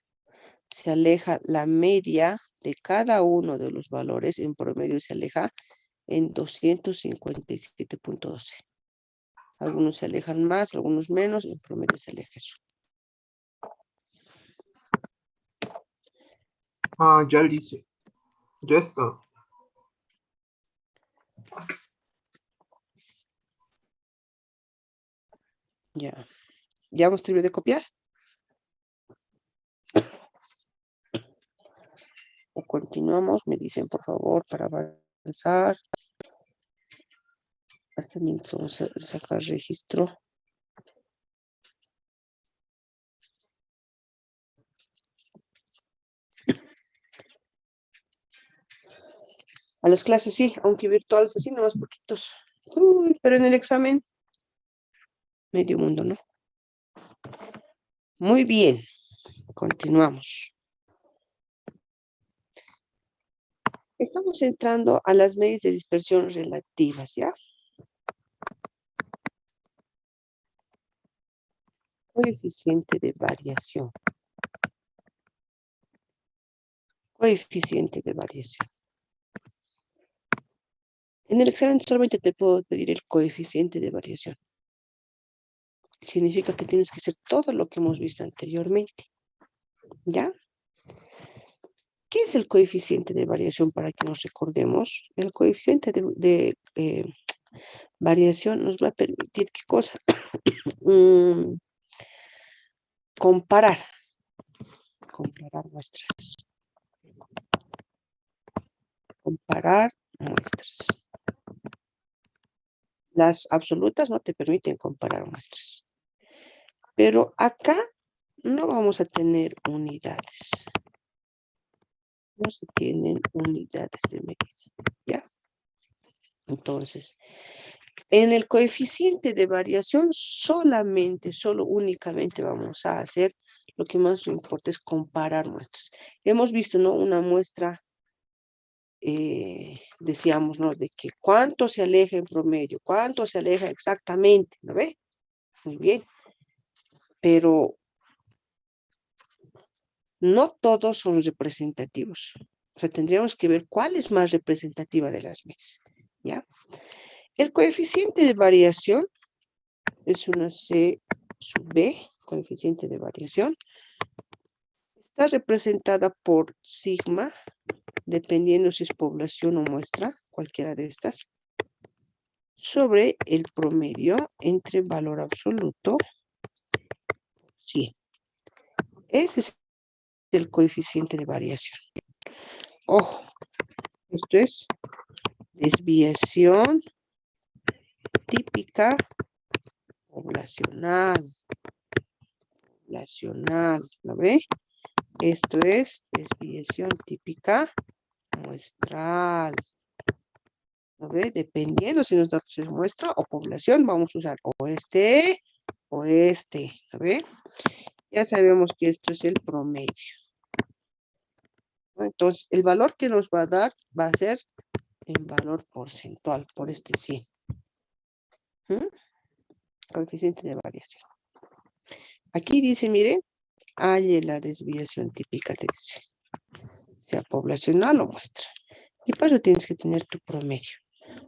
[SPEAKER 1] se aleja la media de cada uno de los valores. En promedio se aleja en 257.12. Algunos se alejan más, algunos menos. En promedio se aleja eso.
[SPEAKER 2] Ya dice. Ya está.
[SPEAKER 1] Ya. ¿Ya hemos terminado de copiar? continuamos. Me dicen, por favor, para avanzar. Hasta mientras vamos a sacar registro. A las clases sí, aunque virtuales así, nomás poquitos. Uy, pero en el examen, medio mundo, ¿no? Muy bien, continuamos. Estamos entrando a las medidas de dispersión relativas, ¿ya? Coeficiente de variación. Coeficiente de variación. En el examen solamente te puedo pedir el coeficiente de variación. Significa que tienes que hacer todo lo que hemos visto anteriormente. ¿Ya? ¿Qué es el coeficiente de variación para que nos recordemos? El coeficiente de variación nos va a permitir, ¿qué cosa? Comparar muestras. Comparar muestras. Las absolutas no te permiten comparar muestras. Pero acá no vamos a tener unidades. No se tienen unidades de medida, ¿ya? Entonces, en el coeficiente de variación únicamente vamos a hacer lo que más nos importa es comparar muestras. Hemos visto, ¿no? Una muestra, decíamos, ¿no? De que cuánto se aleja en promedio, cuánto se aleja exactamente, ¿no ve? Muy bien. Pero no todos son representativos. O sea, tendríamos que ver cuál es más representativa de las mismas, ¿ya? El coeficiente de variación es una C sub B, coeficiente de variación. Está representada por sigma, dependiendo si es población o muestra, cualquiera de estas, sobre el promedio entre valor absoluto, 100. Ese es el coeficiente de variación. Ojo, esto es desviación típica poblacional, ¿lo ve? Esto es desviación típica muestral, ¿lo ve? Dependiendo si los datos es muestra o población, vamos a usar o este, ¿lo ve? Ya sabemos que esto es el promedio. Entonces, el valor que nos va a dar va a ser en valor porcentual, por este 100. Coeficiente de variación. Aquí dice, miren, halle la desviación típica, te dice, sea poblacional o muestra. Y para eso tienes que tener tu promedio.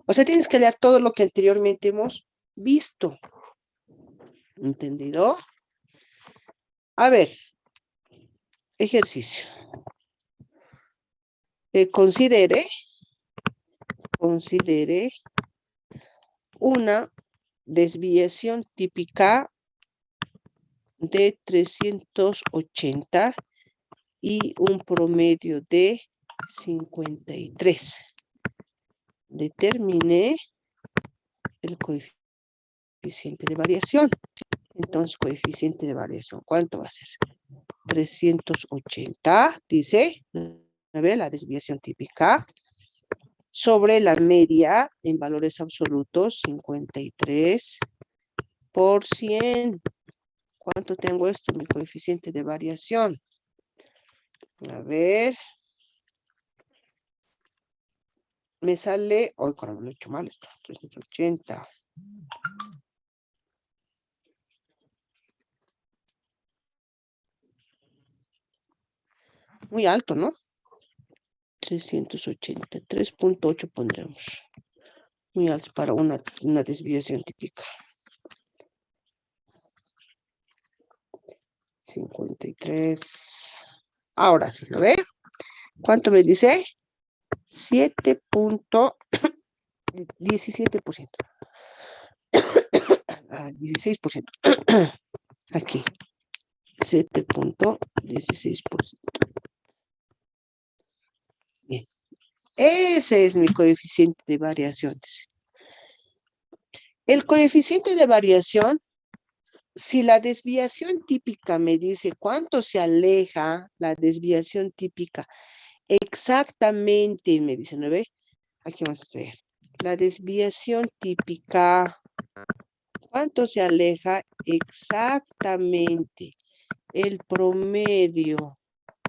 [SPEAKER 1] O sea, tienes que hallar todo lo que anteriormente hemos visto. ¿Entendido? A ver, ejercicio. Considere una desviación típica de 380 y un promedio de 53. Determine el coeficiente de variación. Entonces, coeficiente de variación, ¿cuánto va a ser? 380, dice, a ver, la desviación típica, sobre la media en valores absolutos, 53 por 100. ¿Cuánto tengo esto? Mi coeficiente de variación. A ver. Me sale, hoy cuando lo he hecho mal esto, 380. Muy alto, ¿no? 380, 3.8 pondremos. Muy alto para una desviación típica. 53. Ahora sí, ¿lo ve? ¿Cuánto me dice? 7.17%. 16%. Aquí. 7.16%. Ese es mi coeficiente de variación. El coeficiente de variación, si la desviación típica me dice cuánto se aleja la desviación típica, exactamente me dice, ¿no ve? Aquí vamos a ver. La desviación típica, ¿cuánto se aleja exactamente el promedio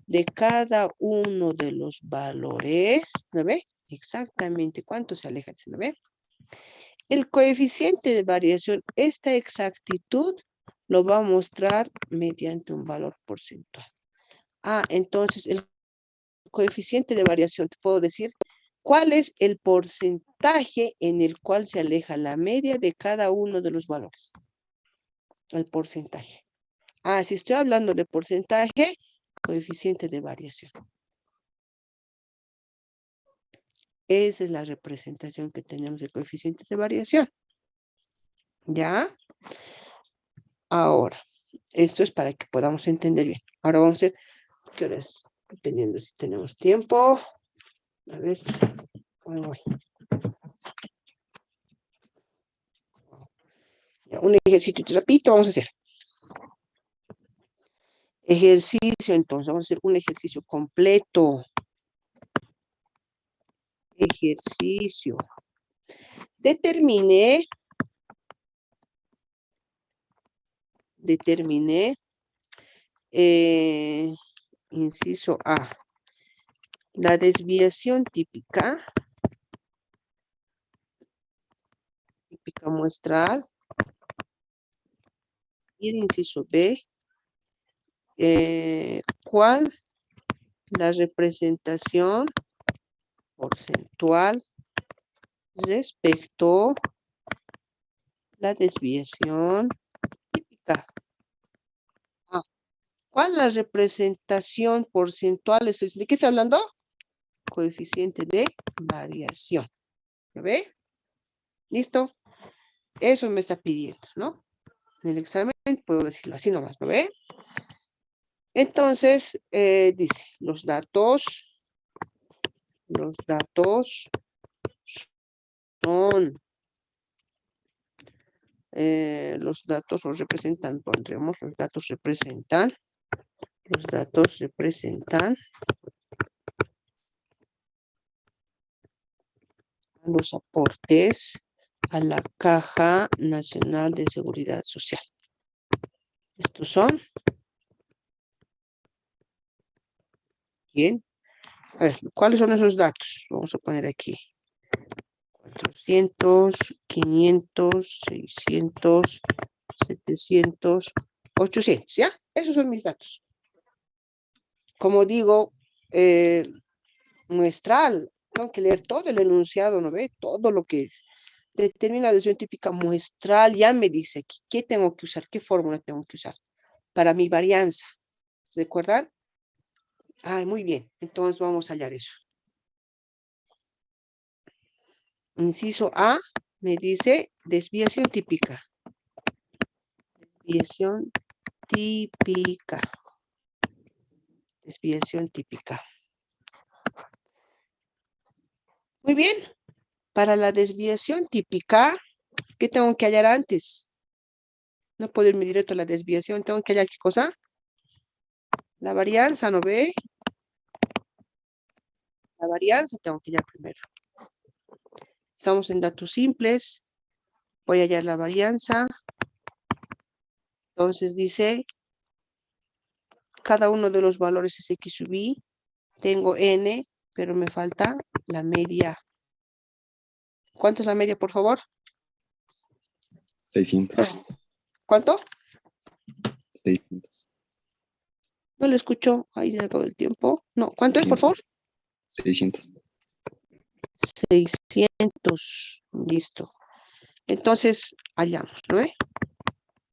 [SPEAKER 1] de cada uno de los valores? ¿No ve? Exactamente cuánto se aleja, ¿no ve? El coeficiente de variación, esta exactitud lo va a mostrar mediante un valor porcentual. Entonces el coeficiente de variación, te puedo decir cuál es el porcentaje en el cual se aleja la media de cada uno de los valores. El porcentaje. Si estoy hablando de porcentaje, coeficiente de variación. Esa es la representación que tenemos de coeficiente de variación. ¿Ya? Ahora, esto es para que podamos entender bien. Ahora vamos a ver qué horas, dependiendo si tenemos tiempo. A ver, bueno, voy. Un ejercicio rapidito vamos a hacer. Ejercicio, entonces, vamos a hacer un ejercicio completo. Ejercicio. Determine inciso A, la desviación típica muestral, y el inciso B, ¿cuál la representación porcentual respecto la desviación típica? ¿Cuál la representación porcentual? ¿De qué está hablando? Coeficiente de variación. ¿Lo ve? ¿Listo? Eso me está pidiendo, ¿no? En el examen puedo decirlo así nomás, ¿lo ve? Entonces, dice, los datos son, los datos los representan, pondremos, los datos representan los aportes a la Caja Nacional de Seguridad Social. Estos son. Bien. A ver, ¿cuáles son esos datos? Vamos a poner aquí. 400, 500, 600, 700, 800, ¿ya? Esos son mis datos. Como digo, muestral. Tengo que leer todo el enunciado, ¿no ve? Todo lo que es. Determina la desviación típica muestral. Ya me dice aquí qué tengo que usar, qué fórmula tengo que usar para mi varianza. ¿Se acuerdan? Muy bien. Entonces vamos a hallar eso. Inciso A me dice desviación típica. Desviación típica. Desviación típica. Muy bien. Para la desviación típica, ¿qué tengo que hallar antes? No puedo irme directo a la desviación. Tengo que hallar ¿qué cosa? La varianza, ¿no ve? La varianza tengo que hallar primero. Estamos en datos simples. Voy a hallar la varianza. Entonces dice, cada uno de los valores es X sub Y. Tengo N, pero me falta la media. ¿Cuánto es la media, por favor?
[SPEAKER 3] 600.
[SPEAKER 1] ¿Cuánto?
[SPEAKER 3] 600.
[SPEAKER 1] No le escucho. Ahí se acabó el tiempo. No, ¿cuánto es, por favor?
[SPEAKER 3] 600.
[SPEAKER 1] 600. Listo. Entonces, hallamos, ¿no?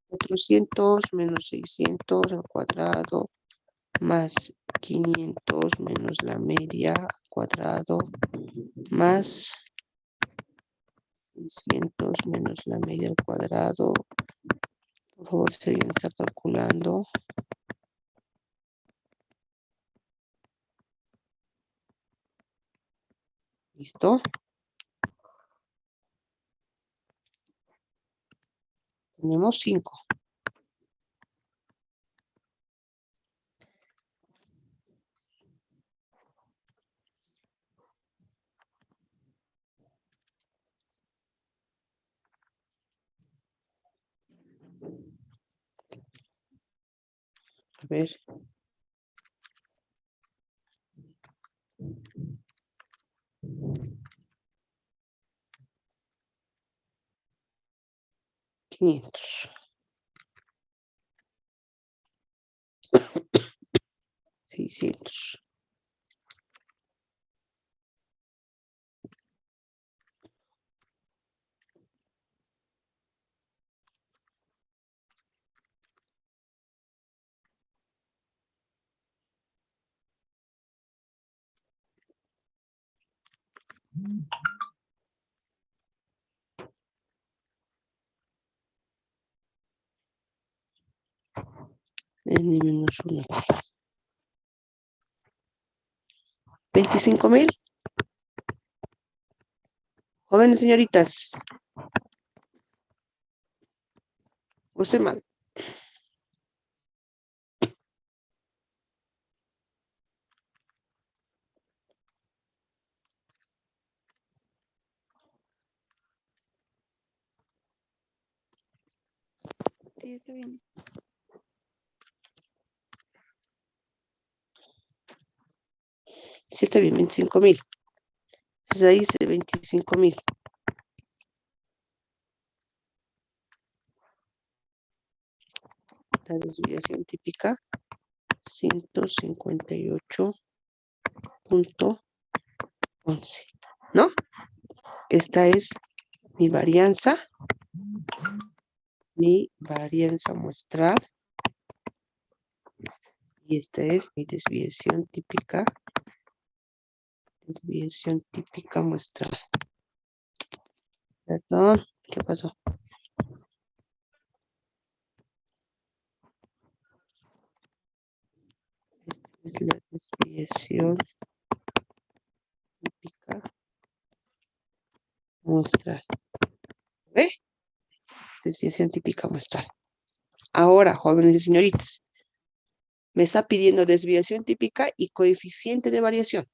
[SPEAKER 1] 400 menos 600 al cuadrado más 500 menos la media al cuadrado más 600 menos la media al cuadrado. Por favor, si alguien está calculando. ¿Listo? Tenemos 5. A ver. $500. 600. N menos 1. 25,000. Jóvenes señoritas. ¿O estoy mal?
[SPEAKER 4] Sí, está bien.
[SPEAKER 1] Sí, está bien, 25,000. Entonces ahí es de 25,000. La desviación típica, 158.11. ¿No? Esta es mi varianza muestral. Y esta es mi desviación típica muestral. Perdón, ¿qué pasó? Esta es la desviación típica muestral. ¿Ve? Desviación típica muestral. Ahora, jóvenes y señoritas, me está pidiendo desviación típica y coeficiente de variación.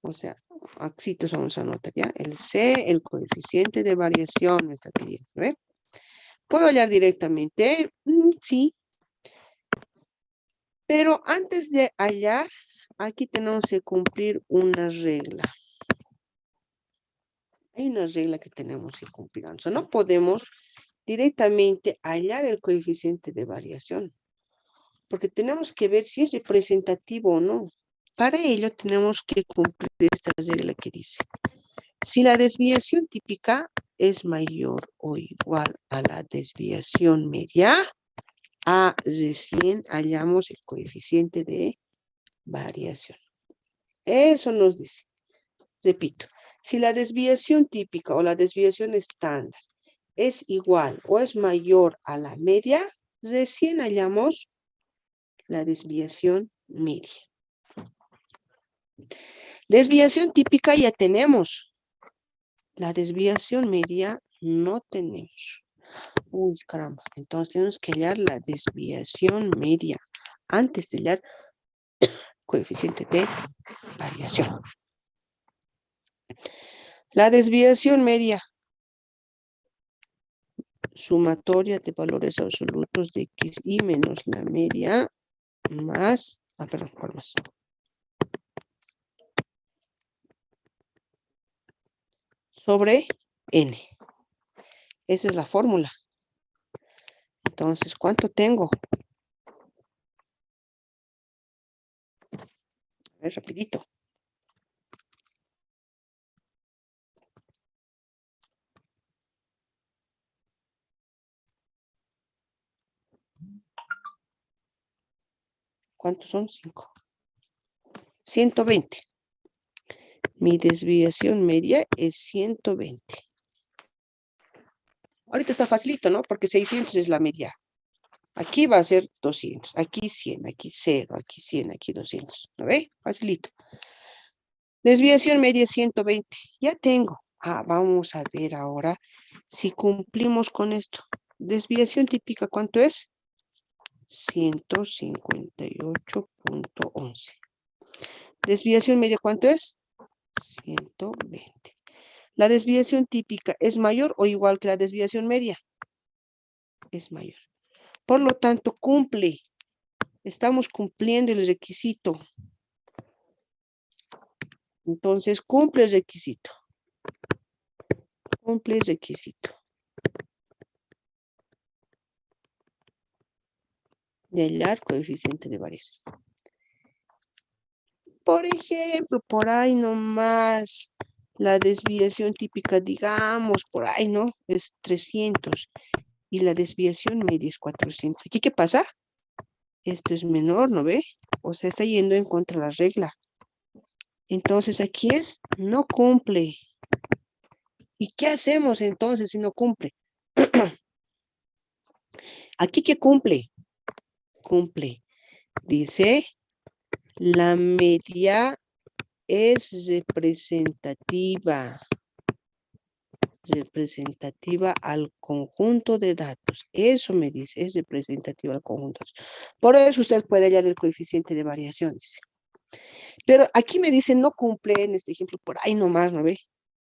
[SPEAKER 1] O sea, aquí vamos a anotar ya. El C, el coeficiente de variación me está pidiendo. ¿Ve? ¿Puedo hallar directamente? Sí. Pero antes de hallar, aquí tenemos que cumplir una regla. Hay una regla que tenemos que cumplir. O sea, no podemos directamente hallar el coeficiente de variación, porque tenemos que ver si es representativo o no. Para ello tenemos que cumplir esta regla que dice, si la desviación típica es mayor o igual a la desviación media, recién hallamos el coeficiente de variación. Eso nos dice. Repito, si la desviación típica o la desviación estándar es igual o es mayor a la media, recién hallamos la desviación media. Desviación típica ya tenemos. La desviación media no tenemos. Uy, caramba. Entonces tenemos que hallar la desviación media antes de hallar coeficiente de variación. La desviación media, sumatoria de valores absolutos de xy menos la media más, perdón, ¿cuál más? Sobre n. Esa es la fórmula. Entonces, ¿cuánto tengo? A ver, rapidito. ¿Cuántos son? 5. 120. Mi desviación media es 120. Ahorita está facilito, ¿no? Porque 600 es la media. Aquí va a ser 200. Aquí 100. Aquí 0. Aquí 100. Aquí 200. ¿No ve? Facilito. Desviación media es 120. Ya tengo. Vamos a ver ahora si cumplimos con esto. Desviación típica, ¿cuánto es? 158.11. Desviación media, ¿cuánto es? 120. ¿La desviación típica es mayor o igual que la desviación media? Es mayor. Por lo tanto, cumple. Estamos cumpliendo el requisito. Entonces, cumple el requisito. Cumple el requisito. De hallar coeficiente de variación. Por ejemplo, por ahí nomás, la desviación típica, digamos, por ahí, ¿no? Es 300. Y la desviación media es 400. ¿Aquí qué pasa? Esto es menor, ¿no ve? O sea, está yendo en contra de la regla. Entonces, aquí no cumple. ¿Y qué hacemos entonces si no cumple? ¿Aquí qué cumple? Cumple. Dice, la media es representativa al conjunto de datos. Eso me dice, es representativa al conjunto de datos. Por eso usted puede hallar el coeficiente de variación, dice. Pero aquí me dice no cumple, en este ejemplo, por ahí nomás, ¿no ve?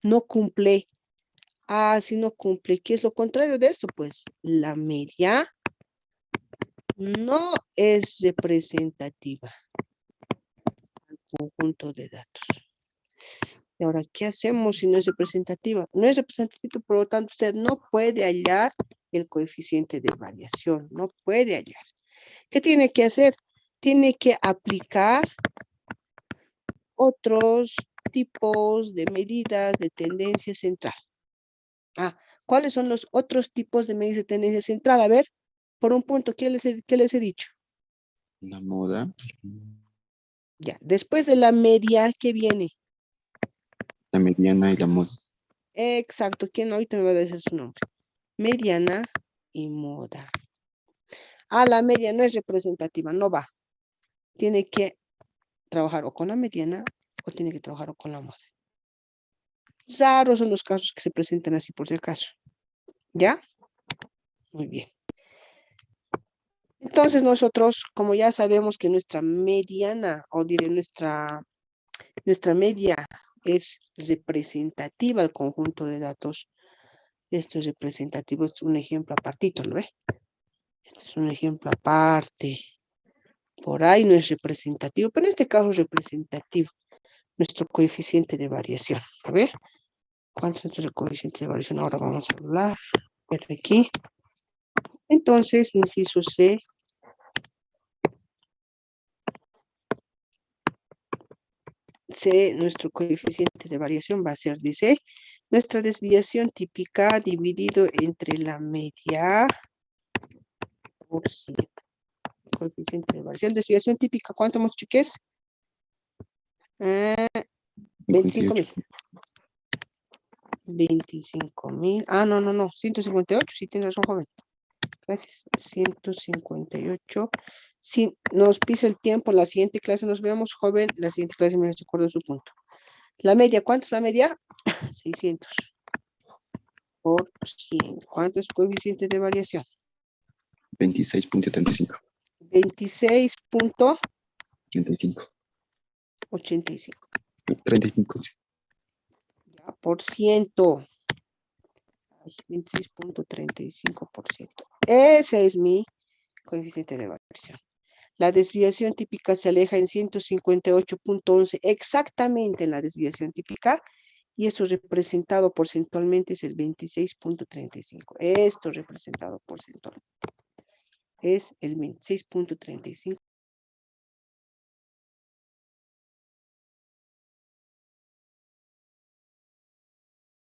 [SPEAKER 1] No cumple. Si no cumple, ¿qué es lo contrario de esto? Pues la media no es representativa al conjunto de datos. Y ahora, ¿qué hacemos si no es representativa? No es representativa, por lo tanto, usted no puede hallar el coeficiente de variación. No puede hallar. ¿Qué tiene que hacer? Tiene que aplicar otros tipos de medidas de tendencia central. ¿Cuáles son los otros tipos de medidas de tendencia central? A ver, por un punto, ¿qué les he dicho?
[SPEAKER 3] La moda.
[SPEAKER 1] Ya, después de la media, ¿qué viene?
[SPEAKER 3] La mediana y la moda.
[SPEAKER 1] Exacto, ¿quién ahorita me va a decir su nombre? Mediana y moda. La media no es representativa, no va. Tiene que trabajar o con la mediana o tiene que trabajar con la moda. Raros son los casos que se presentan así por si acaso. ¿Ya? Muy bien. Entonces nosotros, como ya sabemos que nuestra mediana, o diré nuestra media es representativa al conjunto de datos. Esto es representativo, es un ejemplo apartito, ¿no ve? Este es un ejemplo aparte. Por ahí no es representativo, pero en este caso es representativo. Nuestro coeficiente de variación. A ver, ¿cuánto es nuestro coeficiente de variación? Ahora vamos a hablar. Ver aquí. Entonces, inciso C. Nuestro coeficiente de variación va a ser, dice, nuestra desviación típica dividido entre la media por 100. Coeficiente de variación. Desviación típica, ¿cuánto hemos dicho que es? 25,000. 25,000. No. 158. Sí, tiene razón, joven. Gracias. 158. Si nos pisa el tiempo, en la siguiente clase nos vemos, joven. La siguiente clase me recuerdo su punto. La media, ¿cuánto es la media? 600 por 100. ¿Cuánto es el coeficiente de variación?
[SPEAKER 3] 26.35.
[SPEAKER 1] 26.85.
[SPEAKER 3] 35.
[SPEAKER 1] Ya, por ciento. 26.35%. Ese es mi coeficiente de variación. La desviación típica se aleja en 158.11, exactamente en la desviación típica, y esto representado porcentualmente es el 26.35. Esto representado porcentualmente es el 26.35.